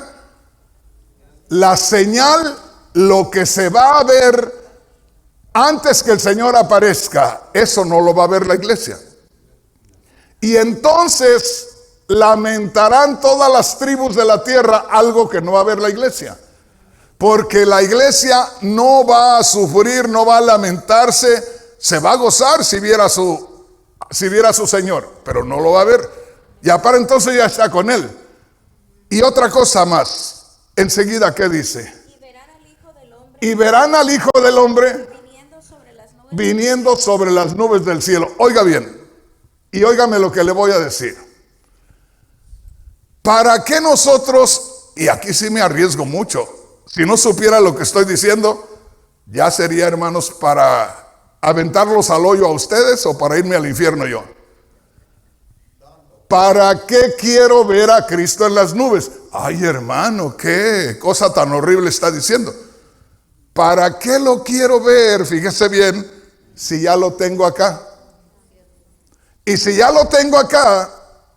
La señal, lo que se va a ver antes que el Señor aparezca, eso no lo va a ver la iglesia. Y entonces lamentarán todas las tribus de la tierra, algo que no va a ver la iglesia. Porque la iglesia no va a sufrir, no va a lamentarse, se va a gozar si viera a su Señor, pero no lo va a ver. Ya para entonces ya está con Él. Y otra cosa más, enseguida, ¿qué dice? Y verán al Hijo del Hombre viniendo sobre las nubes del cielo. Oiga bien, y óigame lo que le voy a decir. ¿Para qué nosotros, y aquí sí me arriesgo mucho, si no supiera lo que estoy diciendo, ya sería, hermanos, para aventarlos al hoyo a ustedes o para irme al infierno yo? ¿Para qué quiero ver a Cristo en las nubes? Ay, hermano, qué cosa tan horrible está diciendo. ¿Para qué lo quiero ver? Fíjese bien, si ya lo tengo acá. Y si ya lo tengo acá,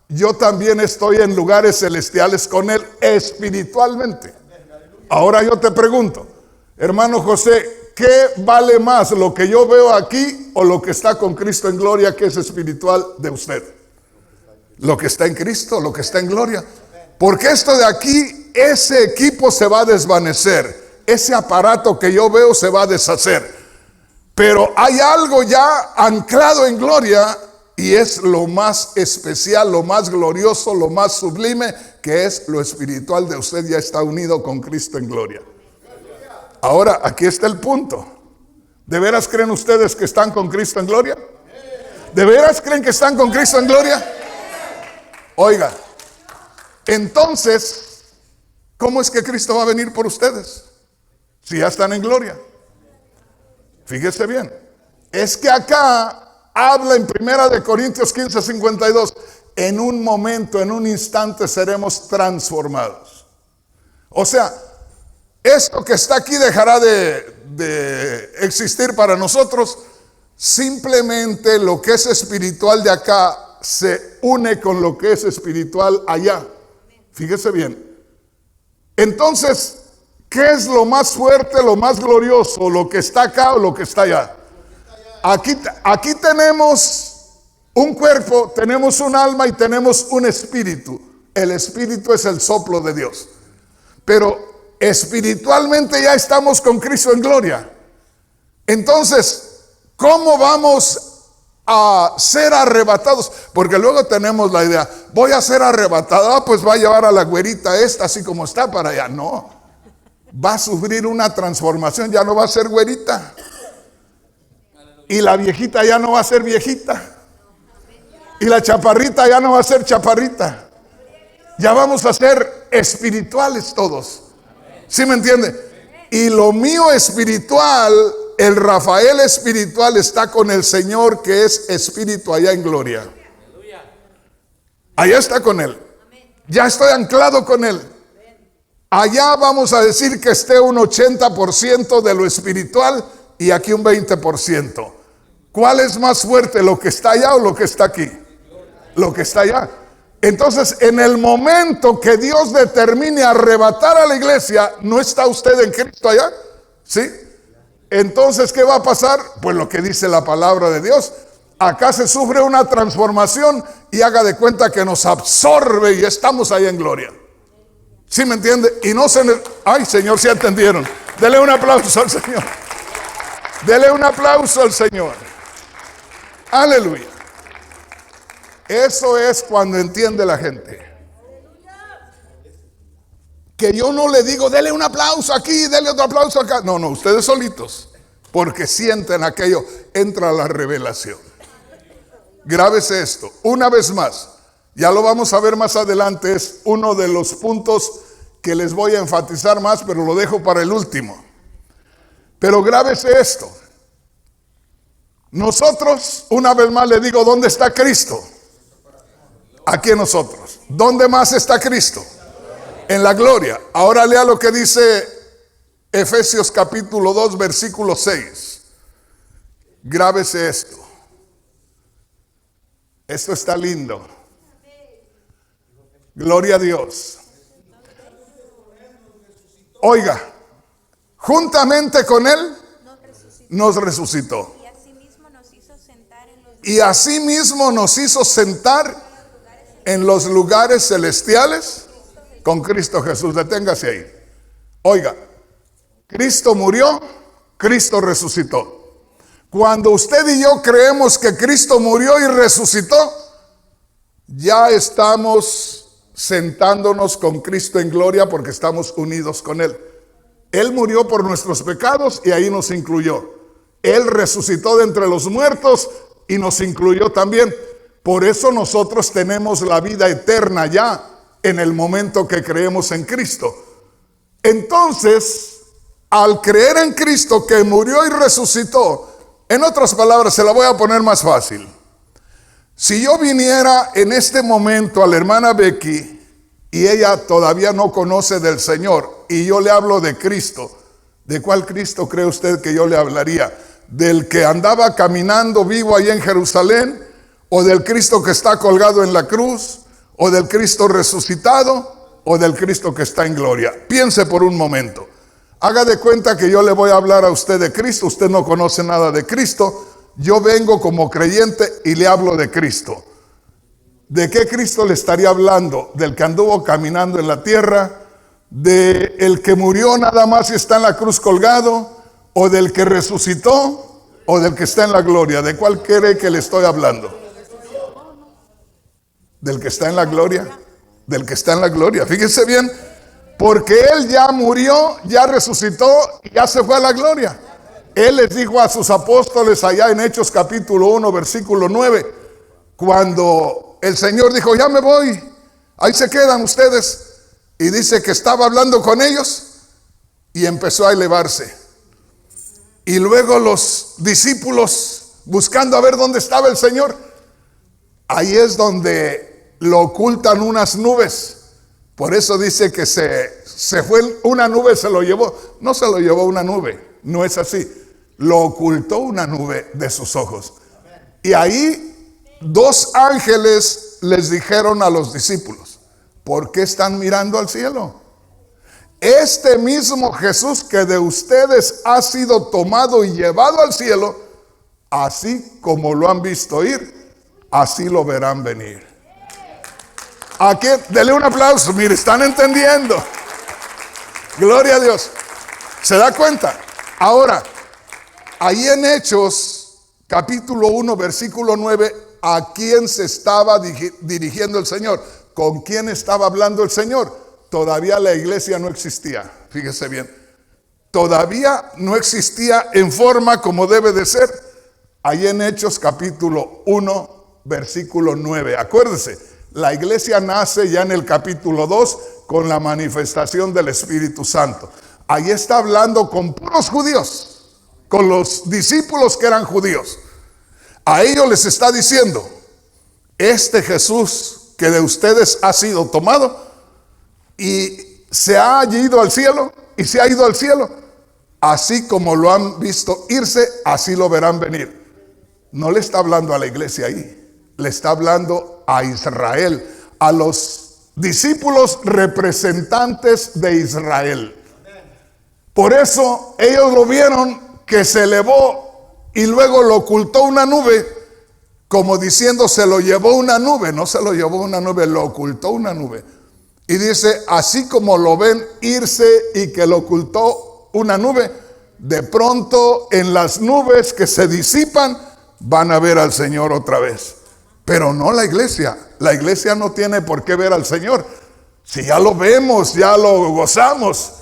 yo también estoy en lugares celestiales con Él espiritualmente. Ahora yo te pregunto, hermano José, ¿qué vale más, lo que yo veo aquí o lo que está con Cristo en gloria, que es espiritual de usted? Lo que está en Cristo, lo que está en gloria. Porque esto de aquí, ese equipo se va a desvanecer. Ese aparato que yo veo se va a deshacer. Pero hay algo ya anclado en gloria, y es lo más especial, lo más glorioso, lo más sublime, que es lo espiritual de usted. Ya está unido con Cristo en gloria. Ahora, aquí está el punto. ¿De veras creen ustedes que están con Cristo en gloria? ¿De veras creen que están con Cristo en gloria? Oiga, entonces, ¿cómo es que Cristo va a venir por ustedes si ya están en gloria? Fíjese bien, es que acá habla en 1 Corintios 15:52, en un momento, en un instante seremos transformados. O sea, esto que está aquí dejará de existir para nosotros. Simplemente lo que es espiritual de acá se une con lo que es espiritual allá. Fíjese bien. Entonces, ¿qué es lo más fuerte, lo más glorioso? ¿Lo que está acá o lo que está allá? Aquí tenemos un cuerpo, tenemos un alma y tenemos un espíritu. El espíritu es el soplo de Dios. Pero espiritualmente ya estamos con Cristo en gloria. Entonces, ¿cómo vamos a ser arrebatados? Porque luego tenemos la idea, voy a ser arrebatada, pues va a llevar a la güerita esta así como está para allá. No, va a sufrir una transformación, ya no va a ser güerita. Y la viejita ya no va a ser viejita. Y la chaparrita ya no va a ser chaparrita. Ya vamos a ser espirituales todos. ¿Sí me entiende? Y lo mío espiritual, el Rafael espiritual, está con el Señor, que es espíritu allá en gloria. Allá está con Él. Ya estoy anclado con Él. Allá vamos a decir que esté un 80% de lo espiritual y aquí un 20%. ¿Cuál es más fuerte, lo que está allá o lo que está aquí? Lo que está allá. Entonces, en el momento que Dios determine arrebatar a la iglesia, ¿no está usted en Cristo allá? ¿Sí? Entonces, ¿qué va a pasar? Pues lo que dice la palabra de Dios. Acá se sufre una transformación y haga de cuenta que nos absorbe y estamos ahí en gloria. ¿Sí me entiende? Y no se... Ay, Señor, ¿sí entendieron? Dele un aplauso al Señor. Dele un aplauso al Señor. Aleluya. Eso es cuando entiende la gente. Que yo no le digo, dele un aplauso aquí, dele otro aplauso acá. No, ustedes solitos. Porque sienten aquello, entra la revelación. Grábese esto, una vez más. Ya lo vamos a ver más adelante. Es uno de los puntos que les voy a enfatizar más, pero lo dejo para el último. Pero grábese esto. Nosotros, una vez más le digo, ¿dónde está Cristo? Aquí en nosotros. ¿Dónde más está Cristo? En la gloria. Ahora lea lo que dice Efesios capítulo 2, versículo 6. Grábese esto. Esto está lindo. Gloria a Dios. Oiga, juntamente con Él nos resucitó. Y asimismo nos hizo sentar en los lugares celestiales con Cristo Jesús. Deténgase ahí. Oiga, Cristo murió, Cristo resucitó. Cuando usted y yo creemos que Cristo murió y resucitó, ya estamos sentándonos con Cristo en gloria porque estamos unidos con Él. Él murió por nuestros pecados y ahí nos incluyó. Él resucitó de entre los muertos y nos incluyó también. Por eso nosotros tenemos la vida eterna ya en el momento que creemos en Cristo. Entonces, al creer en Cristo que murió y resucitó, en otras palabras, se la voy a poner más fácil. Si yo viniera en este momento a la hermana Becky y ella todavía no conoce del Señor, y yo le hablo de Cristo, ¿de cuál Cristo cree usted que yo le hablaría? ¿Del que andaba caminando vivo ahí en Jerusalén? ¿O del Cristo que está colgado en la cruz? ¿O del Cristo resucitado? ¿O del Cristo que está en gloria? Piense por un momento. Haga de cuenta que yo le voy a hablar a usted de Cristo. Usted no conoce nada de Cristo. Yo vengo como creyente y le hablo de Cristo. ¿De qué Cristo le estaría hablando? ¿Del que anduvo caminando en la tierra? ¿De el que murió nada más y está en la cruz colgado? ¿O del que resucitó? ¿O del que está en la gloria? ¿De cuál cree que le estoy hablando? ¿Del que está en la gloria? Del que está en la gloria. Fíjese bien, porque Él ya murió, ya resucitó y ya se fue a la gloria. Él les dijo a sus apóstoles allá en Hechos capítulo 1, versículo 9, cuando el Señor dijo, ya me voy, ahí se quedan ustedes. Y dice que estaba hablando con ellos y empezó a elevarse. Y luego los discípulos buscando a ver dónde estaba el Señor, ahí es donde lo ocultan unas nubes. Por eso dice que se fue una nube, se lo llevó. No se lo llevó una nube, no es así. Lo ocultó una nube de sus ojos. Y ahí 2 ángeles les dijeron a los discípulos, ¿por qué están mirando al cielo? Este mismo Jesús que de ustedes ha sido tomado y llevado al cielo, así como lo han visto ir, así lo verán venir. Aquí, dele un aplauso, mire, están entendiendo. Gloria a Dios. ¿Se da cuenta? Ahora, ahí en Hechos, capítulo 1, versículo 9, ¿a quién se estaba dirigiendo el Señor? ¿Con quién estaba hablando el Señor? Todavía la iglesia no existía, fíjese bien. Todavía no existía en forma como debe de ser. Ahí en Hechos, capítulo 1, versículo 9. Acuérdese, la iglesia nace ya en el capítulo 2 con la manifestación del Espíritu Santo. Ahí está hablando con puros judíos, con los discípulos que eran judíos. A ellos les está diciendo, este Jesús que de ustedes ha sido tomado y se ha ido al cielo, y se ha ido al cielo, así como lo han visto irse, así lo verán venir. No le está hablando a la iglesia ahí. Le está hablando a Israel, a los discípulos representantes de Israel. Por eso ellos lo vieron que se elevó y luego lo ocultó una nube, como diciendo se lo llevó una nube. No se lo llevó una nube, lo ocultó una nube. Y dice, así como lo ven irse y que lo ocultó una nube, de pronto en las nubes que se disipan van a ver al Señor otra vez. Pero no la iglesia. La iglesia no tiene por qué ver al Señor. Si ya lo vemos, ya lo gozamos.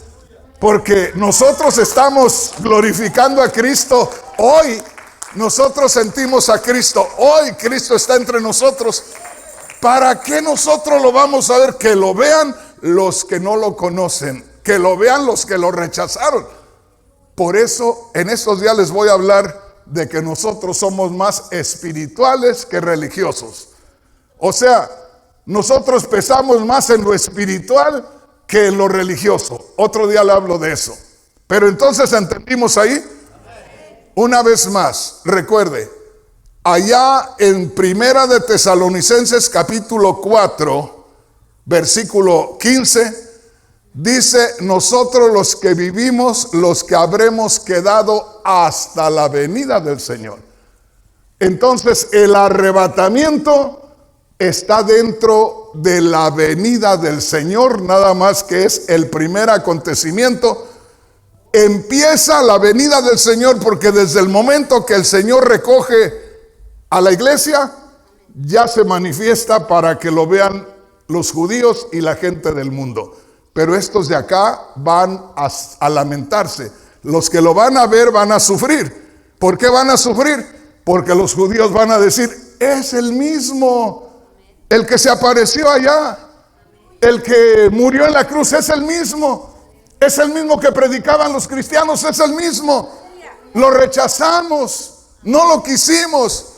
Porque nosotros estamos glorificando a Cristo. Hoy nosotros sentimos a Cristo. Hoy Cristo está entre nosotros. ¿Para qué nosotros lo vamos a ver? Que lo vean los que no lo conocen. Que lo vean los que lo rechazaron. Por eso en estos días les voy a hablar de que nosotros somos más espirituales que religiosos. O sea, nosotros pesamos más en lo espiritual que en lo religioso. Otro día le hablo de eso. Pero entonces entendimos ahí. Una vez más, recuerde, allá en Primera de Tesalonicenses capítulo 4, versículo 15, dice, nosotros los que vivimos, los que habremos quedado hasta la venida del Señor. Entonces el arrebatamiento está dentro de la venida del Señor, nada más que es el primer acontecimiento. Empieza la venida del Señor porque desde el momento que el Señor recoge a la iglesia, ya se manifiesta para que lo vean los judíos y la gente del mundo. Pero estos de acá van a lamentarse. Los que lo van a ver van a sufrir. ¿Por qué van a sufrir? Porque los judíos van a decir, es el mismo, el que se apareció allá, el que murió en la cruz, es el mismo que predicaban los cristianos, es el mismo. Lo rechazamos, no lo quisimos.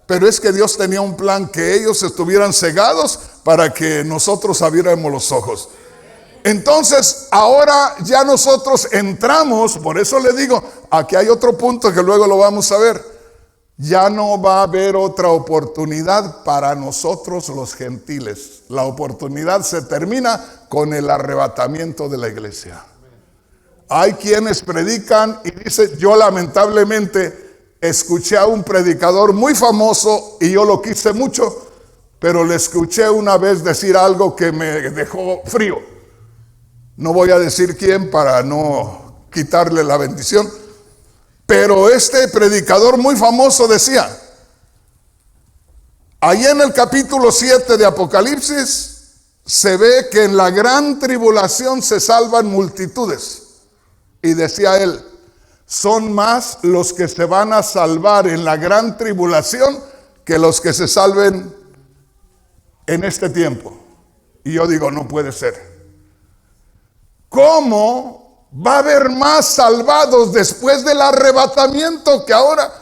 Pero es que Dios tenía un plan, que ellos estuvieran cegados para que nosotros abriéramos los ojos. Entonces, ahora ya nosotros entramos, por eso le digo, aquí hay otro punto que luego lo vamos a ver. Ya no va a haber otra oportunidad para nosotros los gentiles. La oportunidad se termina con el arrebatamiento de la iglesia. Hay quienes predican y dicen, yo lamentablemente escuché a un predicador muy famoso y yo lo quise mucho, pero le escuché una vez decir algo que me dejó frío. No voy a decir quién para no quitarle la bendición, pero este predicador muy famoso decía, ahí en el capítulo 7 de Apocalipsis se ve que en la gran tribulación se salvan multitudes. Y decía él, son más los que se van a salvar en la gran tribulación que los que se salven en este tiempo. Y yo digo, no puede ser. ¿Cómo va a haber más salvados después del arrebatamiento que ahora?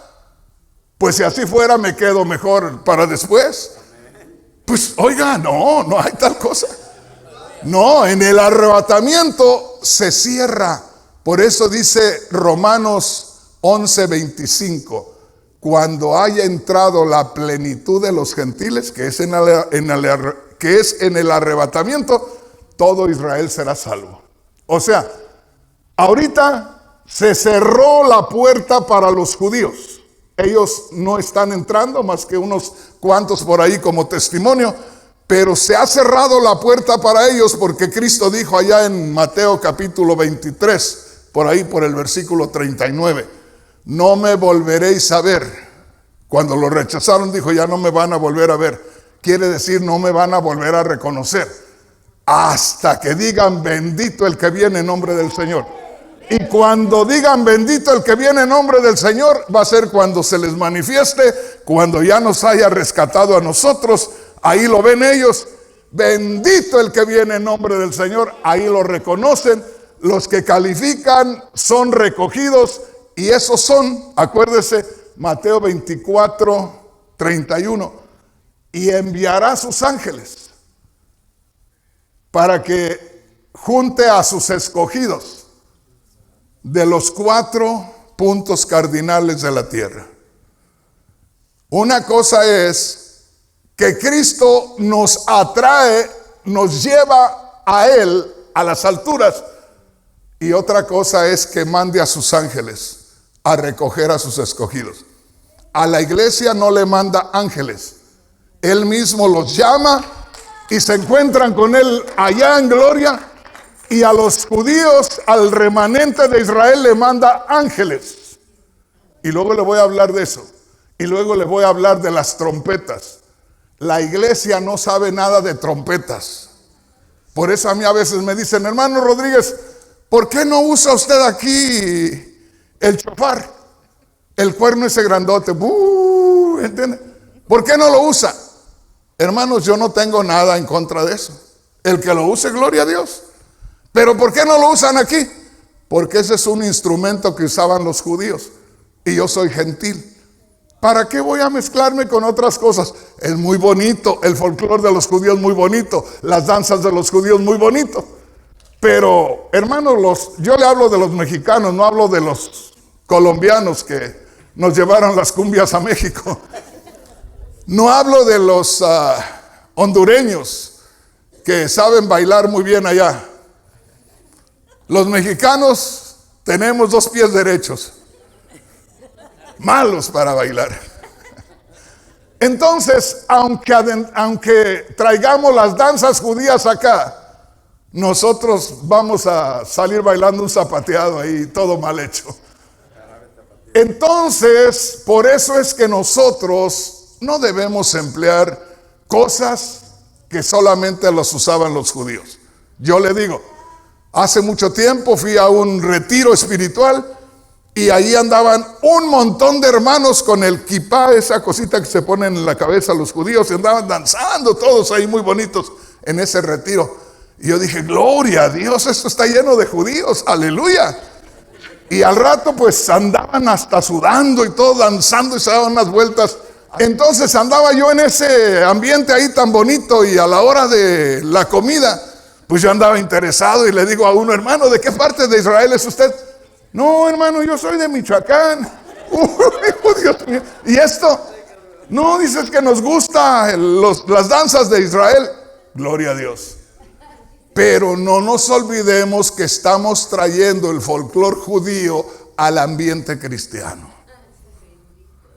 Pues si así fuera me quedo mejor para después. Pues oiga, no hay tal cosa. No, en el arrebatamiento se cierra. Por eso dice Romanos 11:25, cuando haya entrado la plenitud de los gentiles, que es en el arrebatamiento, todo Israel será salvo. O sea, ahorita se cerró la puerta para los judíos. Ellos no están entrando más que unos cuantos por ahí como testimonio, pero se ha cerrado la puerta para ellos porque Cristo dijo allá en Mateo capítulo 23, por ahí por el versículo 39, no me volveréis a ver. Cuando lo rechazaron dijo, ya no me van a volver a ver. Quiere decir, no me van a volver a reconocer. Hasta que digan bendito el que viene en nombre del Señor. Y cuando digan bendito el que viene en nombre del Señor, va a ser cuando se les manifieste, cuando ya nos haya rescatado a nosotros. Ahí lo ven ellos, bendito el que viene en nombre del Señor. Ahí lo reconocen, los que califican son recogidos. Y esos son, acuérdese, Mateo 24:31, y enviará sus ángeles para que junte a sus escogidos de los 4 puntos cardinales de la tierra. Una cosa es que Cristo nos atrae, nos lleva a Él, a las alturas, y otra cosa es que mande a sus ángeles a recoger a sus escogidos. A la iglesia no le manda ángeles, Él mismo los llama y se encuentran con Él allá en gloria. Y a los judíos, al remanente de Israel, le manda ángeles. Y luego le voy a hablar de eso. Y luego le voy a hablar de las trompetas. La iglesia no sabe nada de trompetas. Por eso a mí a veces me dicen, hermano Rodríguez, ¿por qué no usa usted aquí el chofar? El cuerno ese grandote. ¿Entiende? ¿Por qué no lo usa? Hermanos, yo no tengo nada en contra de eso. El que lo use, gloria a Dios. Pero ¿por qué no lo usan aquí? Porque ese es un instrumento que usaban los judíos. Y yo soy gentil. ¿Para qué voy a mezclarme con otras cosas? Es muy bonito. El folclore de los judíos muy bonito. Las danzas de los judíos muy bonito. Pero, hermanos, yo le hablo de los mexicanos, no hablo de los colombianos que nos llevaron las cumbias a México. No hablo de los hondureños que saben bailar muy bien allá. Los mexicanos tenemos 2 pies derechos, malos para bailar. Entonces, aunque traigamos las danzas judías acá, nosotros vamos a salir bailando un zapateado ahí, todo mal hecho. Entonces, por eso es que nosotros no debemos emplear cosas que solamente los usaban los judíos. Yo le digo, hace mucho tiempo fui a un retiro espiritual y ahí andaban un montón de hermanos con el kipá, esa cosita que se ponen en la cabeza los judíos, y andaban danzando todos ahí muy bonitos en ese retiro. Y yo dije, gloria a Dios, esto está lleno de judíos, aleluya. Y al rato pues andaban hasta sudando y todo, danzando y se daban unas vueltas Entonces andaba yo en ese ambiente ahí tan bonito y a la hora de la comida, pues yo andaba interesado y le digo a uno, hermano, ¿de qué parte de Israel es usted? No, hermano, yo soy de Michoacán. Dios mío. ¿Y esto? No, dices que nos gusta las danzas de Israel. Gloria a Dios. Pero no nos olvidemos que estamos trayendo el folclore judío al ambiente cristiano.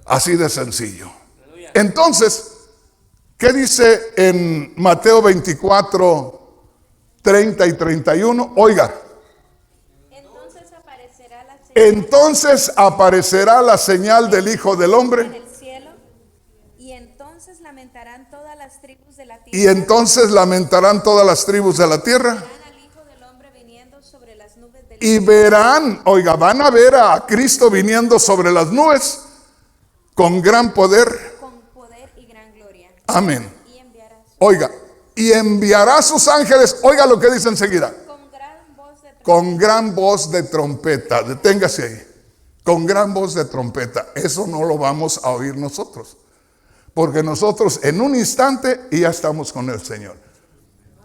Así de sencillo. Entonces, ¿qué dice en Mateo 24, 30 y 31? Oiga. Entonces aparecerá la señal del Hijo del Hombre. En el cielo, y entonces lamentarán todas las tribus de la tierra. Y entonces lamentarán todas las tribus de la tierra. Verán al Hijo del Hombre viniendo sobre las nubes del Y verán, oiga, van a ver a Cristo viniendo sobre las nubes con gran poder. con poder y gran gloria. Amén. Y enviará Oiga, y enviará a sus ángeles. Oiga lo que dice enseguida. Con gran voz de trompeta. Deténgase ahí. Con gran voz de trompeta. Eso no lo vamos a oír nosotros. Porque nosotros en un instante y ya estamos con el Señor.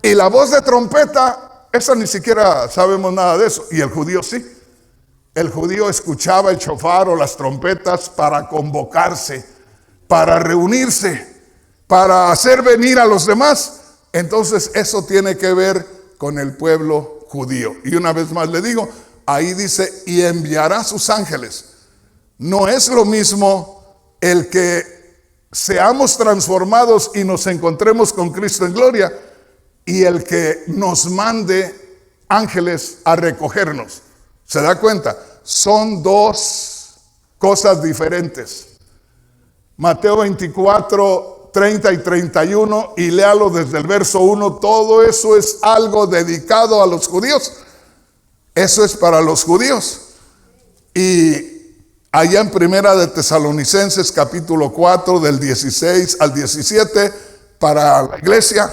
Y la voz de trompeta, esa ni siquiera sabemos nada de eso. Y el judío sí. El judío escuchaba el shofar o las trompetas para convocarse, para reunirse, para hacer venir a los demás. Entonces eso tiene que ver con el pueblo judío. Y una vez más le digo, ahí dice, y enviará a sus ángeles. No es lo mismo el que seamos transformados y nos encontremos con Cristo en gloria y el que nos mande ángeles a recogernos. ¿Se da cuenta? Son dos cosas diferentes. Mateo 24, 30 y 31, y léalo desde el verso 1. Todo eso es algo dedicado a los judíos. Eso es para los judíos. Y allá en Primera de Tesalonicenses capítulo 4 del 16 al 17 para la iglesia,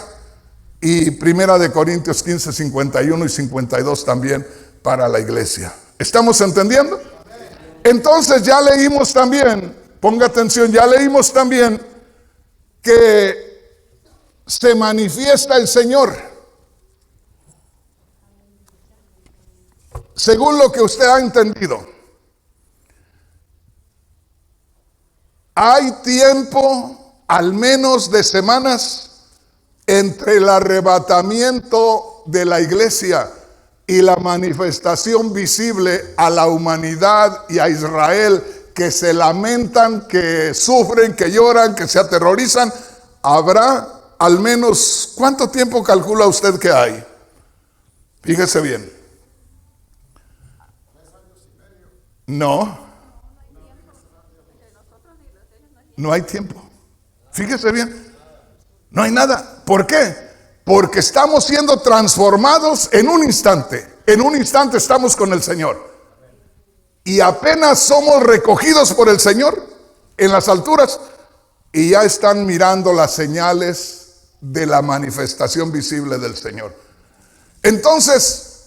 y Primera de Corintios 15, 51 y 52 también para la iglesia. ¿Estamos entendiendo? Entonces ya leímos también, ponga atención, ya leímos también que se manifiesta el Señor. Según lo que usted ha entendido, hay tiempo, al menos de semanas, entre el arrebatamiento de la iglesia y la manifestación visible a la humanidad y a Israel, que se lamentan, que sufren, que lloran, que se aterrorizan. Habrá al menos, ¿cuánto tiempo calcula usted que hay? Fíjese bien. No. No hay tiempo. Fíjese bien. No hay nada. ¿Por qué? Porque estamos siendo transformados en un instante. En un instante estamos con el Señor. Y apenas somos recogidos por el Señor en las alturas y ya están mirando las señales de la manifestación visible del Señor. Entonces,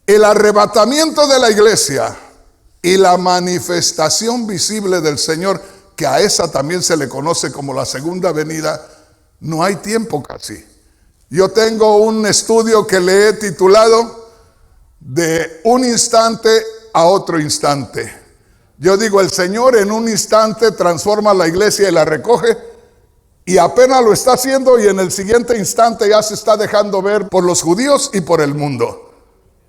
el arrebatamiento de la iglesia y la manifestación visible del Señor, que a esa también se le conoce como la segunda venida, no hay tiempo casi. Yo tengo un estudio que le he titulado De un instante a otro instante. Yo digo, el Señor en un instante transforma la iglesia y la recoge, y apenas lo está haciendo, y en el siguiente instante ya se está dejando ver por los judíos y por el mundo.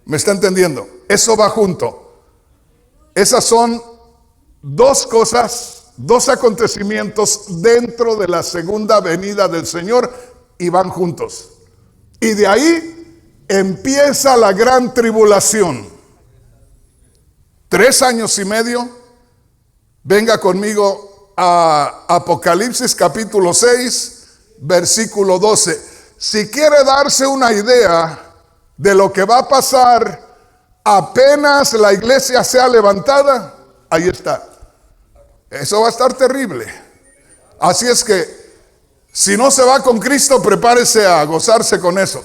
¿Me está entendiendo? Eso va junto. Esas son dos cosas, dos acontecimientos dentro de la segunda venida del Señor, y van juntos. Y de ahí empieza la gran tribulación. 3 años y medio. Venga conmigo a Apocalipsis capítulo 6, versículo 12. Si quiere darse una idea de lo que va a pasar apenas la iglesia sea levantada, ahí está. Eso va a estar terrible. Así es que, si no se va con Cristo, prepárese a gozarse con eso.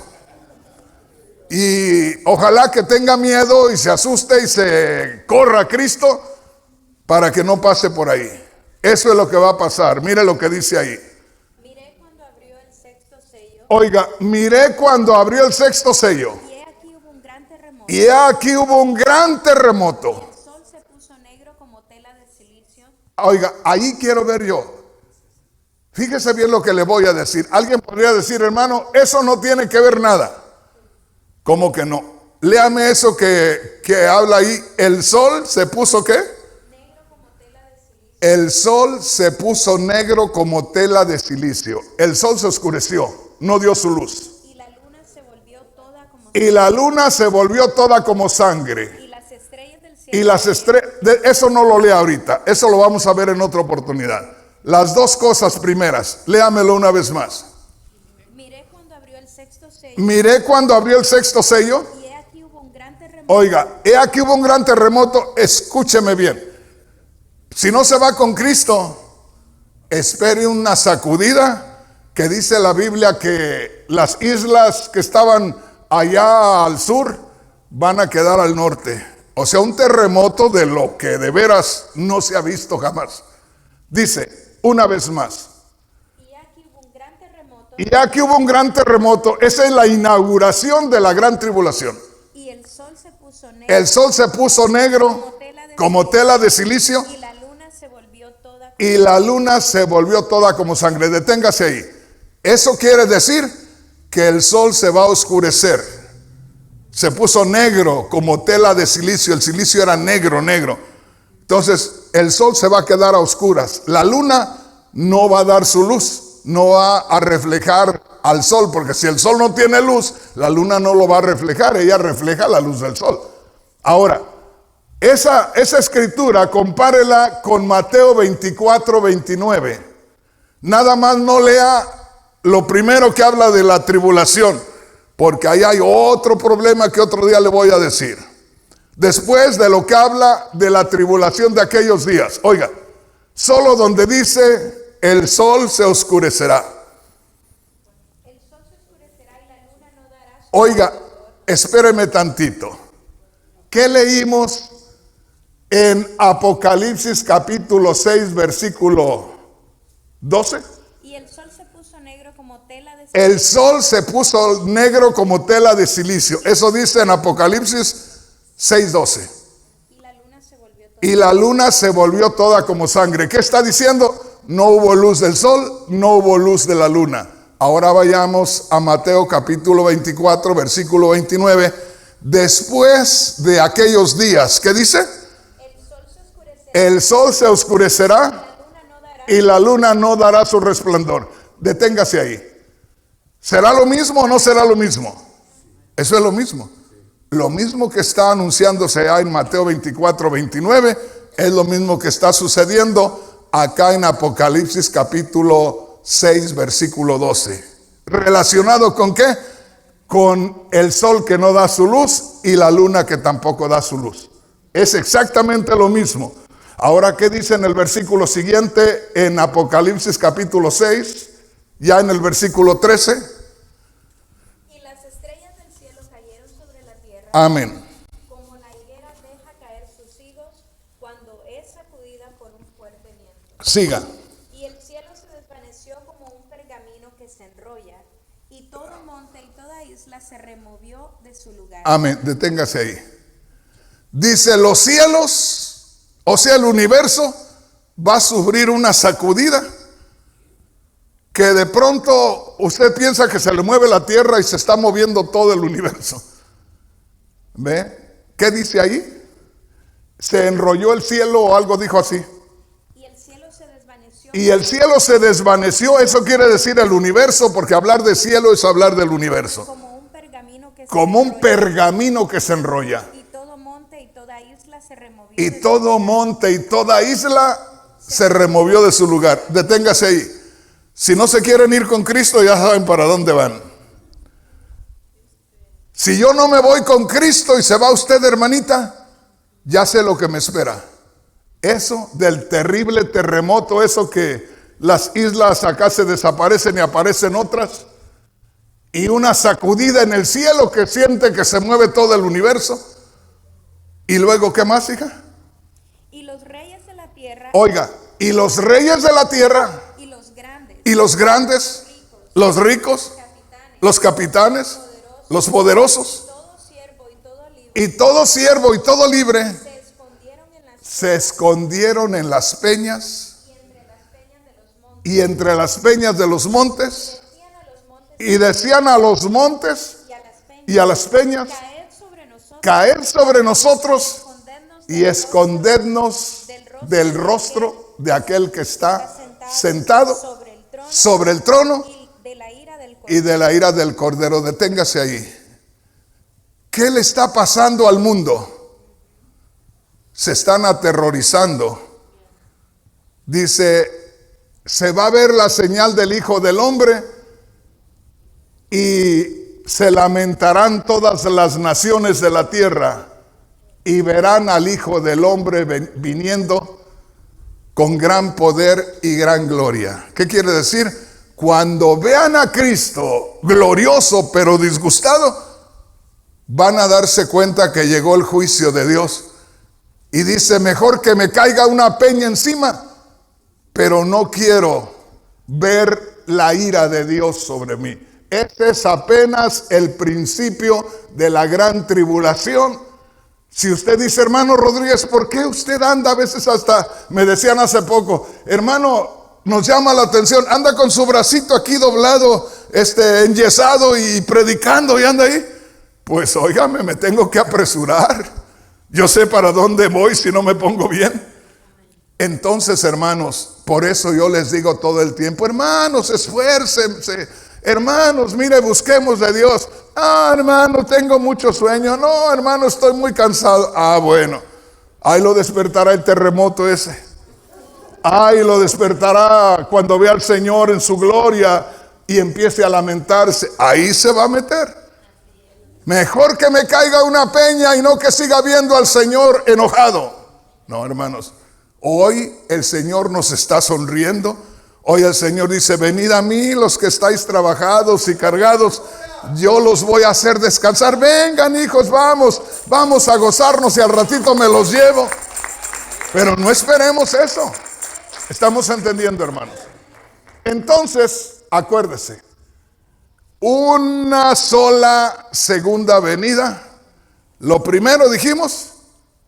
Y ojalá que tenga miedo y se asuste y se corra a Cristo para que no pase por ahí. Eso es lo que va a pasar. Mire lo que dice ahí. Miré cuando abrió el sexto sello. Oiga, miré cuando abrió el sexto sello. Y he aquí hubo un gran terremoto. Y aquí hubo un gran terremoto. El sol se puso negro como tela de silicio. Oiga, ahí quiero ver yo. Fíjese bien lo que le voy a decir. Alguien podría decir, hermano, eso no tiene que ver nada. ¿Cómo que no? Léame eso que habla ahí. El sol se puso ¿qué? Negro como tela de silicio. El sol se puso negro como tela de silicio. El sol se oscureció, no dio su luz. Y la luna se volvió toda como Y la luna se volvió toda como sangre. y las estrellas del cielo. Y las estrellas, eso no lo lea ahorita, eso lo vamos a ver en otra oportunidad. Las dos cosas primeras, léamelo una vez más. Miré cuando abrió el sexto sello. Miré cuando abrió el sexto sello. Y he aquí hubo un gran terremoto. Oiga, he aquí hubo un gran terremoto, escúcheme bien. Si no se va con Cristo, espere una sacudida, que dice la Biblia que las islas que estaban allá al sur van a quedar al norte. O sea, un terremoto de lo que de veras no se ha visto jamás. Dice, una vez más, Y aquí hubo un gran terremoto. y aquí hubo un gran terremoto, esa es la inauguración de la gran tribulación. Y el sol se puso negro. El sol se puso negro como tela de silicio. Y la luna se volvió toda. Y la luna se volvió toda como sangre. Deténgase ahí. Eso quiere decir que el sol se va a oscurecer. Se puso negro como tela de silicio. El silicio era negro, negro. Entonces el sol se va a quedar a oscuras. La luna no va a dar su luz. No va a reflejar al sol. Porque si el sol no tiene luz, la luna no lo va a reflejar. Ella refleja la luz del sol. Ahora, esa escritura, compárela con Mateo 24, 29. Nada más no lea lo primero que habla de la tribulación, porque ahí hay otro problema que otro día le voy a decir. Después de lo que habla de la tribulación de aquellos días. Oiga, solo donde dice el sol se oscurecerá. El sol se oscurecerá y la luna no dará su Oiga, espéreme tantito. ¿Qué leímos en Apocalipsis capítulo 6, versículo 12? Y el sol se puso negro como tela de El sol se puso negro como tela de silicio. Eso dice en Apocalipsis 6, 12. y la luna se volvió toda. Y la luna se volvió toda como sangre. ¿Qué está diciendo? No hubo luz del sol, no hubo luz de la luna. Ahora vayamos a Mateo capítulo 24, versículo 29. Después de aquellos días, ¿qué dice? El sol se oscurecerá. El sol se oscurecerá La luna no dará. y la luna no dará su resplandor. Deténgase ahí. ¿Será lo mismo o no será lo mismo? Eso es lo mismo. Lo mismo que está anunciándose ahí en Mateo 24, 29, es lo mismo que está sucediendo acá en Apocalipsis capítulo 6, versículo 12. ¿Relacionado con qué? Con el sol que no da su luz y la luna que tampoco da su luz. Es exactamente lo mismo. Ahora, ¿qué dice en el versículo siguiente en Apocalipsis capítulo 6? Ya en el versículo 13. Y las estrellas del cielo cayeron sobre la tierra. Amén. Como la higuera deja caer sus higos cuando es sacudida por un fuerte viento. Siga. Y el cielo se desvaneció como un pergamino que se enrolla, y todo monte y toda isla se removió de su lugar. Amén. Deténgase ahí. Dice, los cielos, o sea, el universo, va a sufrir una sacudida que de pronto usted piensa que se le mueve la tierra y se está moviendo todo el universo. ¿Ve? ¿Qué dice ahí? Se enrolló el cielo o algo dijo así. Y el cielo se desvaneció. Y el cielo se desvaneció, eso quiere decir el universo, porque hablar de cielo es hablar del universo. Como un pergamino que Como un enrolla, pergamino que se enrolla. y todo monte y toda isla se removió. Y de su todo lugar. monte y toda isla se removió de su lugar. Deténgase ahí. Si no se quieren ir con Cristo, ya saben para dónde van. Si yo no me voy con Cristo y se va usted, hermanita, ya sé lo que me espera. Eso del terrible terremoto, eso que las islas acá se desaparecen y aparecen otras, y una sacudida en el cielo que siente que se mueve todo el universo. Y luego, ¿qué más, hija? Y los reyes de la tierra Oiga, y los reyes de la tierra, y los grandes, los ricos, los capitanes, los poderosos, y todo siervo y todo libre se escondieron en las peñas y entre las peñas de los montes, y decían a los montes y a las peñas: caed sobre nosotros y escondernos del rostro de aquel que está sentado sobre el trono y de la ira del Cordero. Deténgase ahí. ¿Qué le está pasando al mundo? Se están aterrorizando. Dice: se va a ver la señal del Hijo del Hombre y se lamentarán todas las naciones de la tierra y verán al Hijo del Hombre viniendo con gran poder y gran gloria. ¿Qué quiere decir? Cuando vean a Cristo glorioso pero disgustado, van a darse cuenta que llegó el juicio de Dios. Y dice: mejor que me caiga una peña encima, pero no quiero ver la ira de Dios sobre mí. Este es apenas el principio de la gran tribulación. Si usted dice: hermano Rodríguez, ¿por qué usted anda a veces hasta, me decían hace poco, hermano, nos llama la atención, anda con su bracito aquí doblado, enyesado y predicando y anda ahí? Pues óigame, me tengo que apresurar. Yo sé para dónde voy si no me pongo bien. Entonces, hermanos, por eso yo les digo todo el tiempo: hermanos, esfuércense. Hermanos, mire, busquemos de Dios. Ah, hermano, tengo mucho sueño. No, hermano, estoy muy cansado. Ah, bueno, ahí lo despertará el terremoto ese. Ahí lo despertará cuando vea al Señor en su gloria y empiece a lamentarse. Ahí se va a meter. Mejor que me caiga una peña y no que siga viendo al Señor enojado. No, hermanos, hoy el Señor nos está sonriendo. Hoy el Señor dice: venid a mí los que estáis trabajados y cargados, yo los voy a hacer descansar. Vengan, hijos, vamos a gozarnos y al ratito me los llevo. Pero no esperemos eso. ¿Estamos entendiendo, hermanos? Entonces, acuérdese, una sola segunda venida. Lo primero dijimos: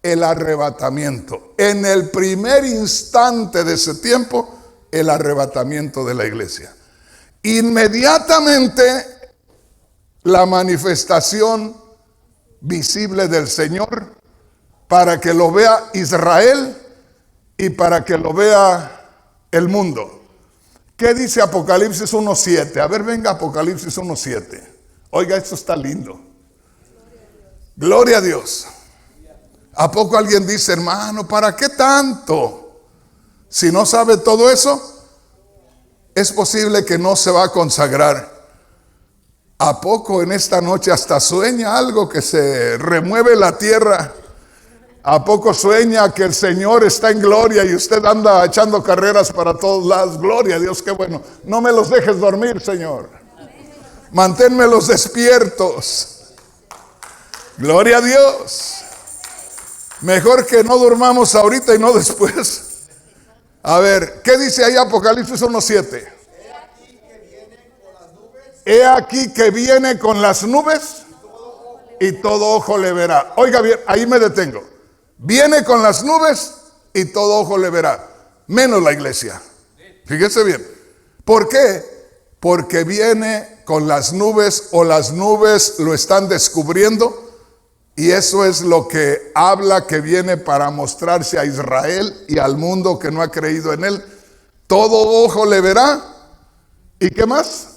el arrebatamiento. En el primer instante de ese tiempo, el arrebatamiento de la iglesia. Inmediatamente la manifestación visible del Señor, para que lo vea Israel y para que lo vea el mundo. ¿Qué dice Apocalipsis 1:7? A ver, venga, Apocalipsis 1:7. Oiga, esto está lindo. Gloria a Dios. ¿A poco alguien dice: hermano, ¿para qué tanto? Si no sabe todo eso, es posible que no se va a consagrar. ¿A poco en esta noche hasta sueña algo que se remueve la tierra? ¿A poco sueña que el Señor está en gloria y usted anda echando carreras para todos lados? Gloria a Dios, qué bueno. No me los dejes dormir, Señor. Manténmelos despiertos. Gloria a Dios. Mejor que no durmamos ahorita y no después. A ver, ¿qué dice ahí Apocalipsis 1:7? He aquí que viene con las nubes y todo ojo le verá. Oiga bien, ahí me detengo. Viene con las nubes y todo ojo le verá, menos la iglesia. Fíjese bien. ¿Por qué? Porque viene con las nubes, o las nubes lo están descubriendo. Y eso es lo que habla, que viene para mostrarse a Israel y al mundo que no ha creído en él. Todo ojo le verá. ¿Y qué más?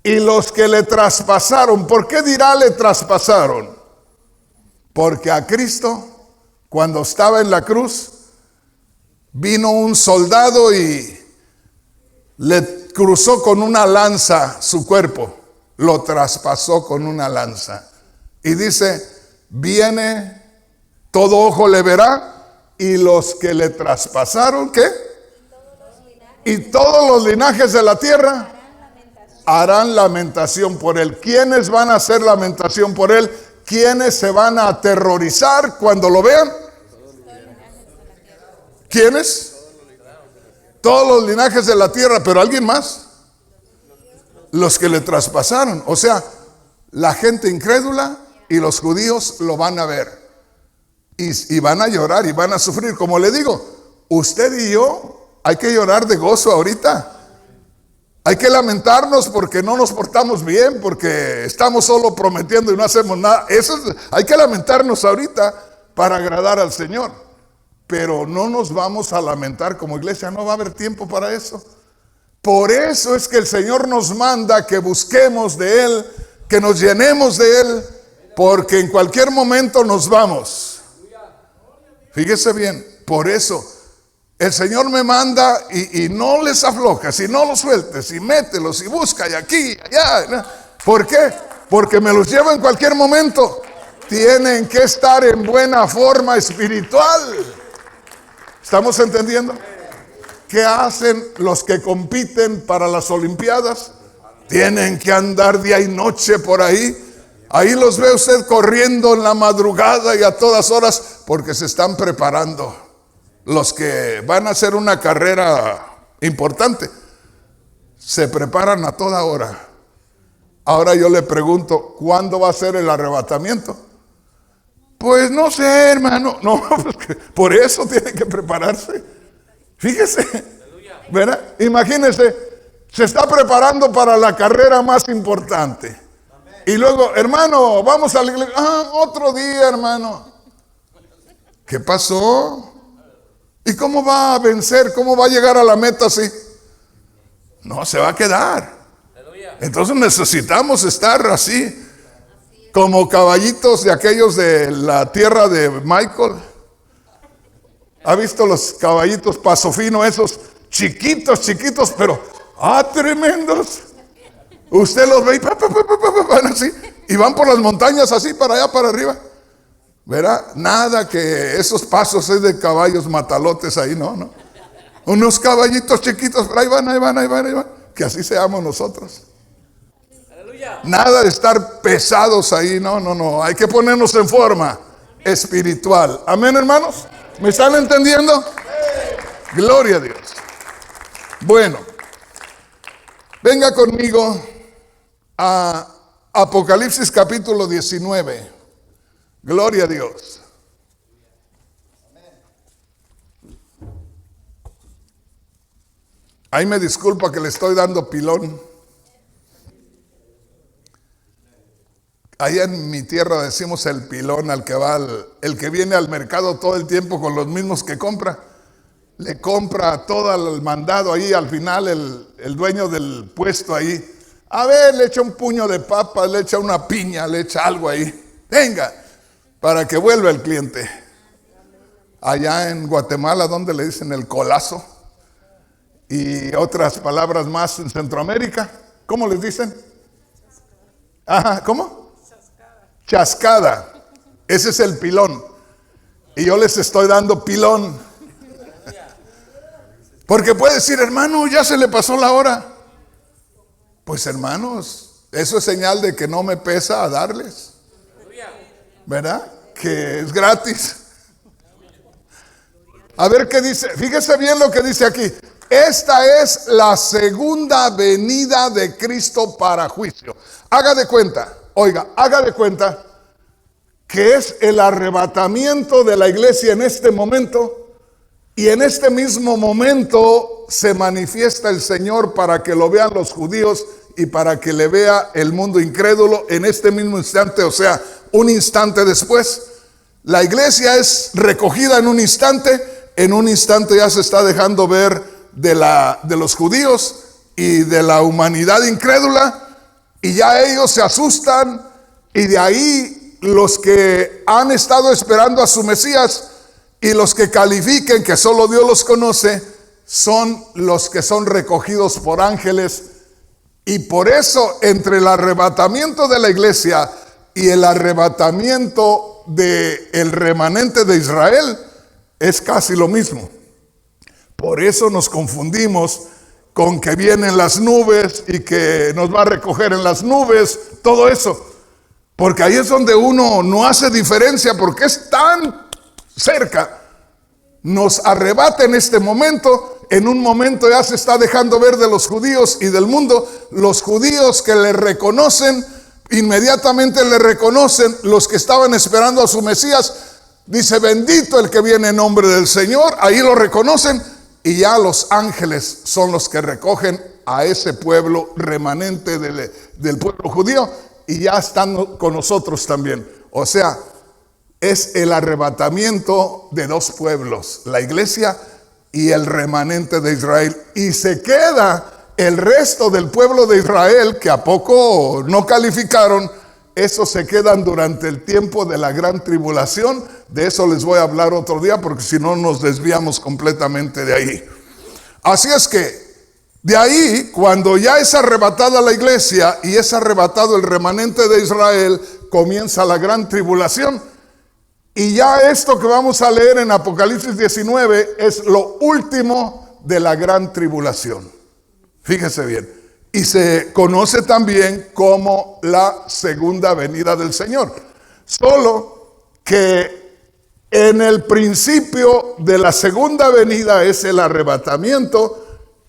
Y los que le traspasaron. ¿Por qué dirá le traspasaron? Porque a Cristo, cuando estaba en la cruz, vino un soldado y le cruzó con una lanza su cuerpo. Lo traspasó con una lanza. Y dice: viene, todo ojo le verá, y los que le traspasaron, ¿qué? Y todos los linajes de la tierra harán lamentación por él. ¿Quiénes van a hacer lamentación por él? ¿Quiénes se van a aterrorizar cuando lo vean? ¿Quiénes? Todos los linajes de la tierra, pero ¿alguien más? Los que le traspasaron. O sea, la gente incrédula y los judíos lo van a ver. Y van a llorar y van a sufrir. Como le digo, usted y yo hay que llorar de gozo ahorita. Hay que lamentarnos porque no nos portamos bien, porque estamos solo prometiendo y no hacemos nada. Hay que lamentarnos ahorita para agradar al Señor. Pero no nos vamos a lamentar como iglesia, no va a haber tiempo para eso. Por eso es que el Señor nos manda que busquemos de Él, que nos llenemos de Él, porque en cualquier momento nos vamos. Fíjese bien, por eso el Señor me manda y no les aflojas, y no los sueltes, y mételos, y busca, y aquí, y allá. ¿Por qué? Porque me los llevo en cualquier momento. Tienen que estar en buena forma espiritual. ¿Estamos entendiendo? ¿Qué hacen los que compiten para las Olimpiadas? Tienen que andar día y noche por ahí. Ahí los ve usted corriendo en la madrugada y a todas horas porque se están preparando. Los que van a hacer una carrera importante se preparan a toda hora. Ahora yo le pregunto, ¿cuándo va a ser el arrebatamiento? Pues no sé, hermano. No, por eso tiene que prepararse. Fíjese, ¿verdad? Imagínese, se está preparando para la carrera más importante. Y luego, hermano, vamos a la iglesia. Otro día, hermano. ¿Qué pasó? ¿Y cómo va a vencer? ¿Cómo va a llegar a la meta así? No, se va a quedar. Entonces necesitamos estar así, como caballitos de aquellos de la tierra de Michael. ¿Ha visto los caballitos paso fino, esos chiquitos, pero tremendos? Usted los ve y van así, y van por las montañas así, para allá, para arriba. ¿Verá? Nada que esos pasos es de caballos matalotes ahí, no. Unos caballitos chiquitos, pero ahí van. Que así seamos nosotros. Aleluya. Nada de estar pesados ahí, no. Hay que ponernos en forma espiritual. Amén, hermanos. ¿Me están entendiendo? Gloria a Dios. Bueno, venga conmigo a Apocalipsis capítulo 19. Gloria a Dios. Ahí me disculpa que le estoy dando pilón. Allá en mi tierra decimos el pilón al que va, el que viene al mercado todo el tiempo con los mismos que compra. Le compra todo el mandado ahí, al final el dueño del puesto ahí. A ver, le echa un puño de papas, le echa una piña, le echa algo ahí. Venga, para que vuelva el cliente. Allá en Guatemala, donde le dicen el colazo, y otras palabras más en Centroamérica, ¿cómo les dicen? ¿Cómo? Chascada. Ese es el pilón. Y yo les estoy dando pilón. Porque puede decir, hermano, ya se le pasó la hora. Pues hermanos, eso es señal de que no me pesa a darles. ¿Verdad? Que es gratis. A ver qué dice. Fíjese bien lo que dice aquí. Esta es la segunda venida de Cristo para juicio. Haga de cuenta que es el arrebatamiento de la iglesia en este momento, y en este mismo momento se manifiesta el Señor para que lo vean los judíos y para que le vea el mundo incrédulo en este mismo instante, o sea, un instante después. La iglesia es recogida en un instante ya se está dejando ver de los judíos y de la humanidad incrédula, y ya ellos se asustan, y de ahí los que han estado esperando a su Mesías y los que califiquen que solo Dios los conoce, son los que son recogidos por ángeles. Y por eso entre el arrebatamiento de la iglesia y el arrebatamiento del remanente de Israel es casi lo mismo. Por eso nos confundimos con que vienen las nubes y que nos va a recoger en las nubes, todo eso. Porque ahí es donde uno no hace diferencia, porque es tan cerca. nos arrebata en este momento. En un momento ya se está dejando ver de los judíos y del mundo. Los judíos que le reconocen, inmediatamente le reconocen. Los que estaban esperando a su Mesías, dice: bendito el que viene en nombre del Señor. Ahí lo reconocen. Y ya los ángeles son los que recogen a ese pueblo remanente del pueblo judío, y ya están con nosotros también. O sea, es el arrebatamiento de dos pueblos, la iglesia y el remanente de Israel. Y se queda el resto del pueblo de Israel, que a poco no calificaron. Esos se quedan durante el tiempo de la gran tribulación. De eso les voy a hablar otro día, porque si no nos desviamos completamente de ahí. Así es que de ahí, cuando ya es arrebatada la iglesia y es arrebatado el remanente de Israel, comienza la gran tribulación. Y ya esto que vamos a leer en Apocalipsis 19 es lo último de la gran tribulación. Fíjese bien. Y se conoce también como la segunda venida del Señor. Solo que en el principio de la segunda venida es el arrebatamiento.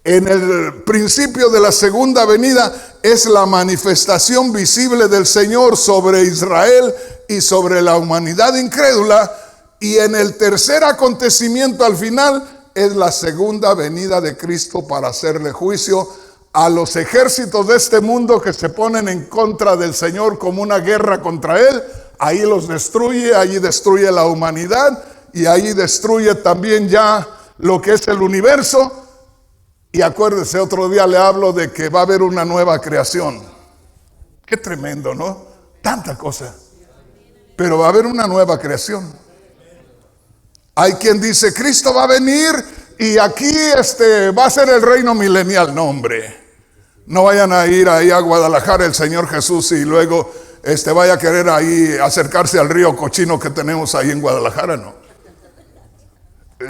En el principio de la segunda venida es la manifestación visible del Señor sobre Israel y sobre la humanidad incrédula. Y en el tercer acontecimiento al final es la segunda venida de Cristo para hacerle juicio a los ejércitos de este mundo que se ponen en contra del Señor, como una guerra contra Él. Ahí los destruye, ahí destruye la humanidad, y ahí destruye también ya lo que es el universo. Y acuérdese, otro día le hablo de que va a haber una nueva creación. Qué tremendo, ¿no? Tanta cosa. Pero va a haber una nueva creación. Hay quien dice: Cristo va a venir y aquí va a ser el reino milenial. No, hombre. No vayan a ir ahí a Guadalajara el Señor Jesús y luego vaya a querer ahí acercarse al río cochino que tenemos ahí en Guadalajara, no.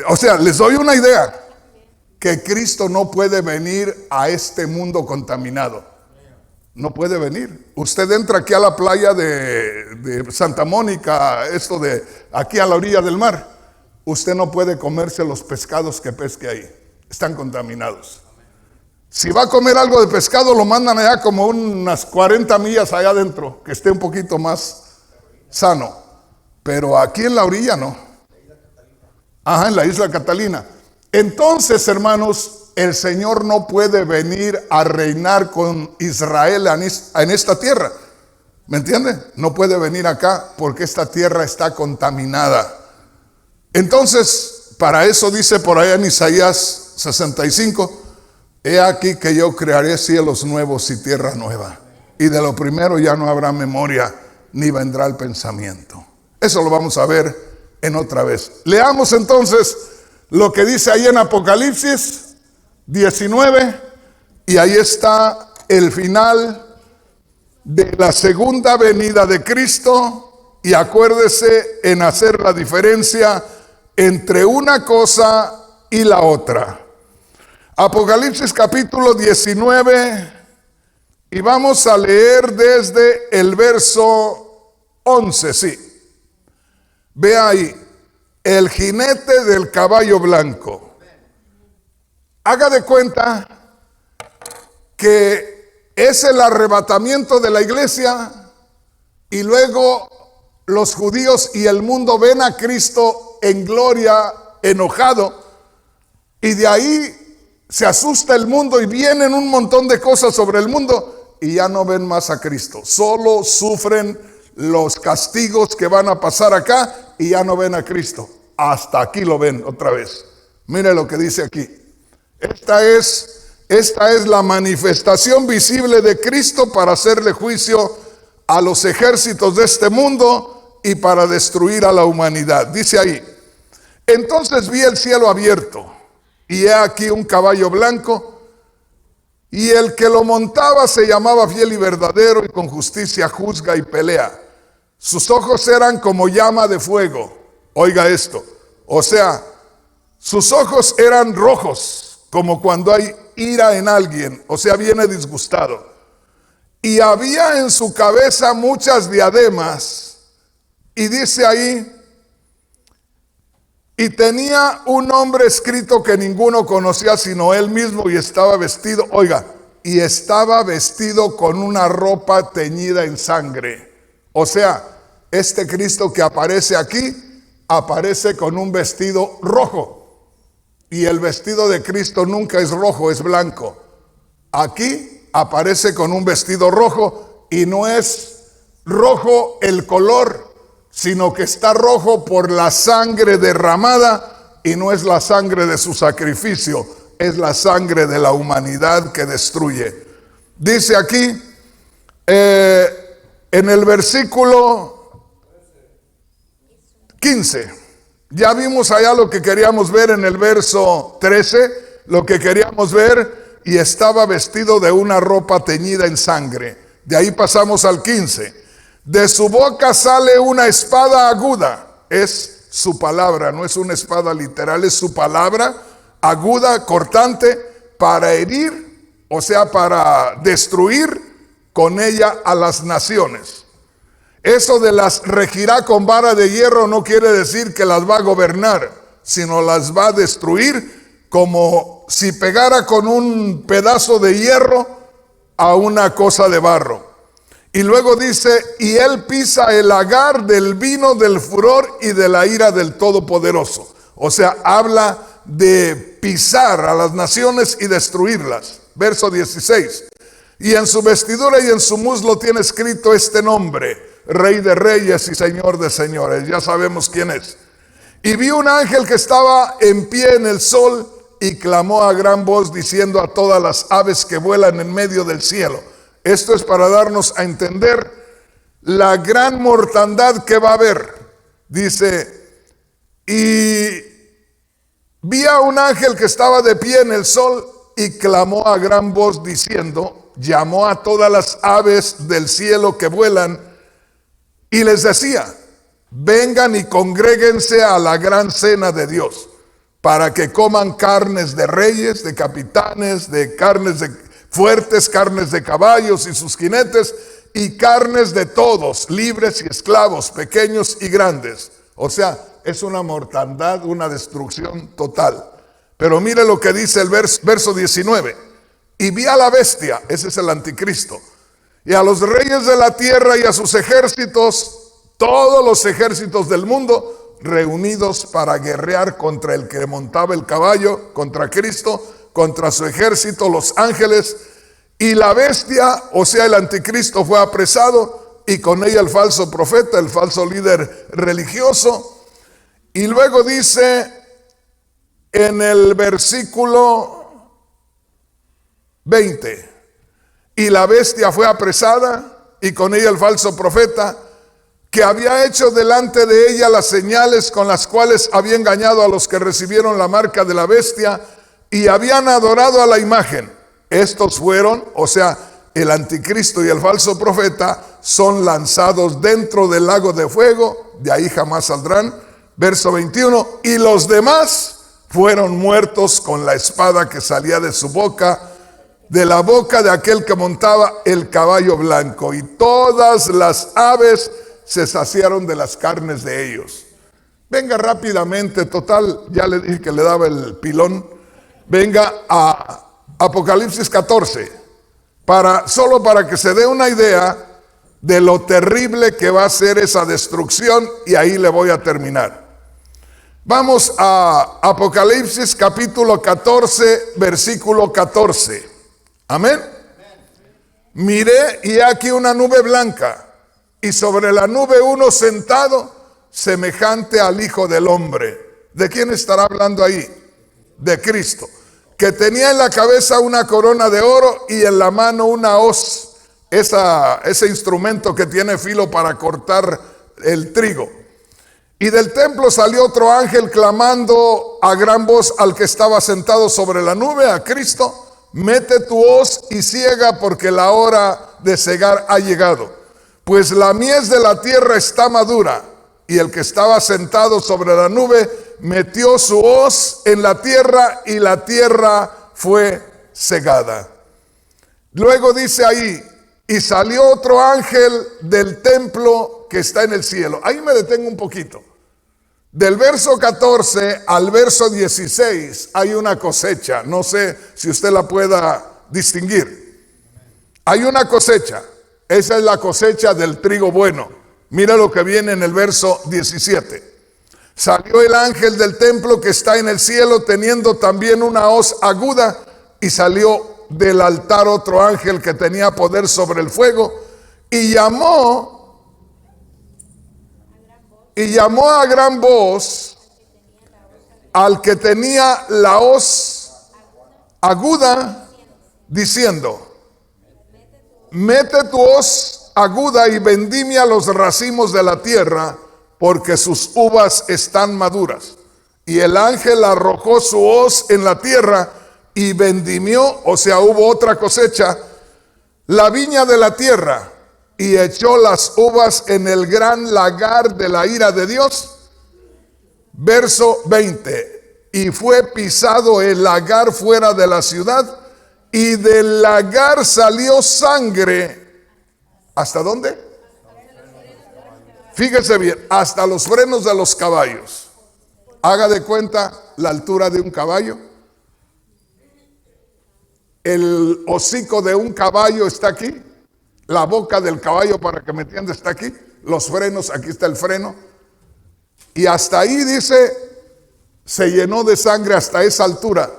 O sea, les doy una idea. Que Cristo no puede venir a este mundo contaminado. No puede venir. Usted entra aquí a la playa de Santa Mónica, aquí a la orilla del mar. Usted no puede comerse los pescados que pesque ahí. Están contaminados. Si va a comer algo de pescado, lo mandan allá como unas 40 millas allá adentro, que esté un poquito más sano. Pero aquí en la orilla no. Ajá, en la isla Catalina. Entonces, hermanos, el Señor no puede venir a reinar con Israel en esta tierra. ¿Me entiende? No puede venir acá porque esta tierra está contaminada. Entonces, para eso dice por allá en Isaías 65: he aquí que yo crearé cielos nuevos y tierra nueva, y de lo primero ya no habrá memoria, ni vendrá el pensamiento. Eso lo vamos a ver en otra vez. Leamos entonces lo que dice ahí en Apocalipsis 19, y ahí está el final de la segunda venida de Cristo. Y acuérdese en hacer la diferencia entre una cosa y la otra. Apocalipsis capítulo 19, y vamos a leer desde el verso 11, sí. Vea ahí: el jinete del caballo blanco. Haga de cuenta que es el arrebatamiento de la iglesia, y luego los judíos y el mundo ven a Cristo en gloria, enojado, y de ahí se asusta el mundo y vienen un montón de cosas sobre el mundo y ya no ven más a Cristo. Solo sufren los castigos que van a pasar acá y ya no ven a Cristo. Hasta aquí lo ven otra vez. Mire lo que dice aquí. Esta es la manifestación visible de Cristo para hacerle juicio a los ejércitos de este mundo y para destruir a la humanidad. Dice ahí: entonces vi el cielo abierto, y he aquí un caballo blanco, y el que lo montaba se llamaba Fiel y Verdadero, y con justicia juzga y pelea. Sus ojos eran como llama de fuego. Oiga esto. O sea, sus ojos eran rojos, como cuando hay ira en alguien, o sea, viene disgustado. Y había en su cabeza muchas diademas, y dice ahí: Y tenía un nombre escrito que ninguno conocía sino él mismo, y estaba vestido, oiga, y estaba vestido con una ropa teñida en sangre. O sea, este Cristo que aparece aquí, aparece con un vestido rojo. Y el vestido de Cristo nunca es rojo, es blanco. Aquí aparece con un vestido rojo, y no es rojo el color, sino que está rojo por la sangre derramada, y no es la sangre de su sacrificio, es la sangre de la humanidad que destruye. Dice aquí, en el versículo 15, ya vimos allá lo que queríamos ver en el verso 13, lo que queríamos ver, y estaba vestido de una ropa teñida en sangre. De ahí pasamos al 15. De su boca sale una espada aguda. Es su palabra, no es una espada literal, es su palabra aguda, cortante, para herir, o sea, para destruir con ella a las naciones. Eso de las regirá con vara de hierro no quiere decir que las va a gobernar, sino las va a destruir, como si pegara con un pedazo de hierro a una cosa de barro. Y luego dice, y él pisa el lagar del vino del furor y de la ira del Todopoderoso. O sea, habla de pisar a las naciones y destruirlas. Verso 16. Y en su vestidura y en su muslo tiene escrito este nombre: Rey de Reyes y Señor de Señores. Ya sabemos quién es. Y vi un ángel que estaba en pie en el sol y clamó a gran voz diciendo a todas las aves que vuelan en medio del cielo. Esto es para darnos a entender la gran mortandad que va a haber. Dice, y vi a un ángel que estaba de pie en el sol y clamó a gran voz diciendo, llamó a todas las aves del cielo que vuelan y les decía, vengan y congréguense a la gran cena de Dios, para que coman carnes de reyes, de capitanes, de carnes de fuertes, carnes de caballos y sus jinetes, y carnes de todos, libres y esclavos, pequeños y grandes. O sea, es una mortandad, una destrucción total. Pero mire lo que dice el verso 19. Y vi a la bestia, ese es el anticristo, y a los reyes de la tierra y a sus ejércitos, todos los ejércitos del mundo, reunidos para guerrear contra el que montaba el caballo, contra Cristo, contra su ejército, los ángeles. Y la bestia, o sea el anticristo, fue apresado, y con ella el falso profeta, el falso líder religioso. Y luego dice en el versículo 20, y la bestia fue apresada, y con ella el falso profeta, que había hecho delante de ella las señales con las cuales había engañado a los que recibieron la marca de la bestia y habían adorado a la imagen. Estos fueron, o sea, el anticristo y el falso profeta, son lanzados dentro del lago de fuego, de ahí jamás saldrán. Verso 21, y los demás fueron muertos con la espada que salía de su boca, de la boca de aquel que montaba el caballo blanco, y todas las aves se saciaron de las carnes de ellos. Venga rápidamente, total, ya le dije que le daba el pilón. Venga a Apocalipsis 14, solo para que se dé una idea de lo terrible que va a ser esa destrucción, y ahí le voy a terminar. Vamos a Apocalipsis capítulo 14, versículo 14. Amén. Miré y aquí una nube blanca, y sobre la nube uno sentado, semejante al Hijo del Hombre. ¿De quién estará hablando ahí? De Cristo, que tenía en la cabeza una corona de oro y en la mano una hoz, ese instrumento que tiene filo para cortar el trigo. Y del templo salió otro ángel clamando a gran voz al que estaba sentado sobre la nube, a Cristo: mete tu hoz y siega, porque la hora de segar ha llegado, pues la mies de la tierra está madura. Y el que estaba sentado sobre la nube metió su hoz en la tierra, y la tierra fue segada. Luego dice ahí: y salió otro ángel del templo que está en el cielo. Ahí me detengo un poquito. Del verso 14 al verso 16 hay una cosecha. No sé si usted la pueda distinguir. Hay una cosecha. Esa es la cosecha del trigo bueno. Mira lo que viene en el verso 17. Salió el ángel del templo que está en el cielo, teniendo también una hoz aguda, y salió del altar otro ángel que tenía poder sobre el fuego, y llamó a gran voz al que tenía la hoz aguda, diciendo: mete tu hoz aguda y vendimia los racimos de la tierra, porque sus uvas están maduras. Y el ángel arrojó su hoz en la tierra y vendimió, o sea, hubo otra cosecha, la viña de la tierra, y echó las uvas en el gran lagar de la ira de Dios. Verso 20. Y fue pisado el lagar fuera de la ciudad, y del lagar salió sangre. ¿Hasta dónde? Fíjese bien, hasta los frenos de los caballos. Haga de cuenta la altura de un caballo. El hocico de un caballo está aquí. La boca del caballo, para que me entienda, está aquí. Los frenos, aquí está el freno. Y hasta ahí dice, se llenó de sangre hasta esa altura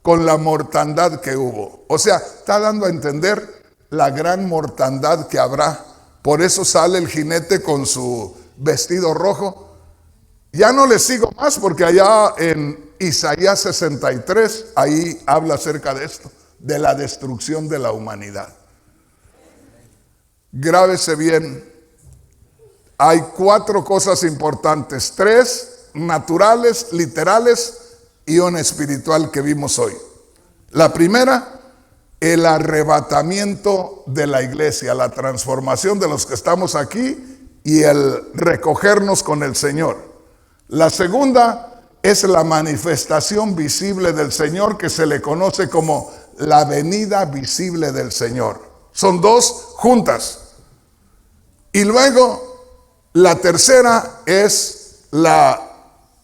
con la mortandad que hubo. O sea, está dando a entender la gran mortandad que habrá. Por eso sale el jinete con su vestido rojo. Ya no le sigo más, porque allá en Isaías 63, ahí habla acerca de esto, de la destrucción de la humanidad. Grábese bien, hay 4 cosas importantes, 3 naturales, literales, y una espiritual que vimos hoy. La primera, el arrebatamiento de la iglesia, la transformación de los que estamos aquí y el recogernos con el Señor. La segunda es la manifestación visible del Señor, que se le conoce como la venida visible del Señor. Son 2 juntas. Y luego la tercera es la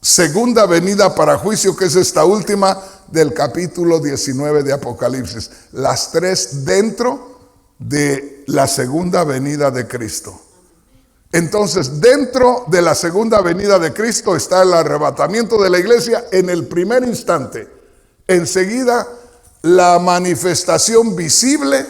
segunda venida para juicio, que es esta última del capítulo 19 de Apocalipsis. Las 3 dentro de la segunda venida de Cristo. Entonces, dentro de la segunda venida de Cristo está el arrebatamiento de la iglesia en el primer instante. Enseguida, la manifestación visible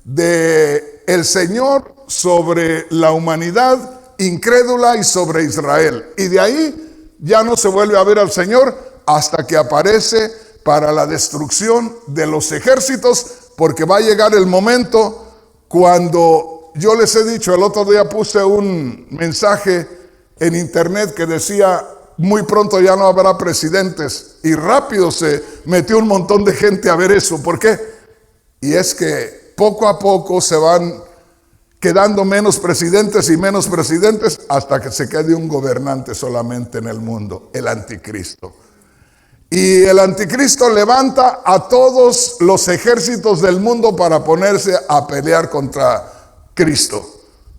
de el Señor sobre la humanidad incrédula y sobre Israel. Y de ahí ya no se vuelve a ver al Señor hasta que aparece para la destrucción de los ejércitos, porque va a llegar el momento cuando, yo les he dicho, el otro día puse un mensaje en internet que decía: muy pronto ya no habrá presidentes, y rápido se metió un montón de gente a ver eso. ¿Por qué? Y es que poco a poco se van quedando menos presidentes y menos presidentes, hasta que se quede un gobernante solamente en el mundo, el anticristo. Y el anticristo levanta a todos los ejércitos del mundo para ponerse a pelear contra Cristo.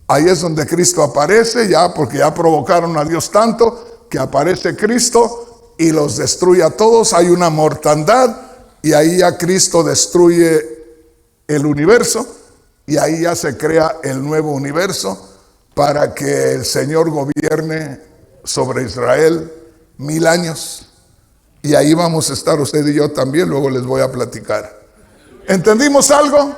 Ahí es donde Cristo aparece, ya, porque ya provocaron a Dios tanto que aparece Cristo y los destruye a todos. Hay una mortandad y ahí ya Cristo destruye el universo, y ahí ya se crea el nuevo universo para que el Señor gobierne sobre Israel 1000 años. Y ahí vamos a estar usted y yo también, luego les voy a platicar. ¿Entendimos algo?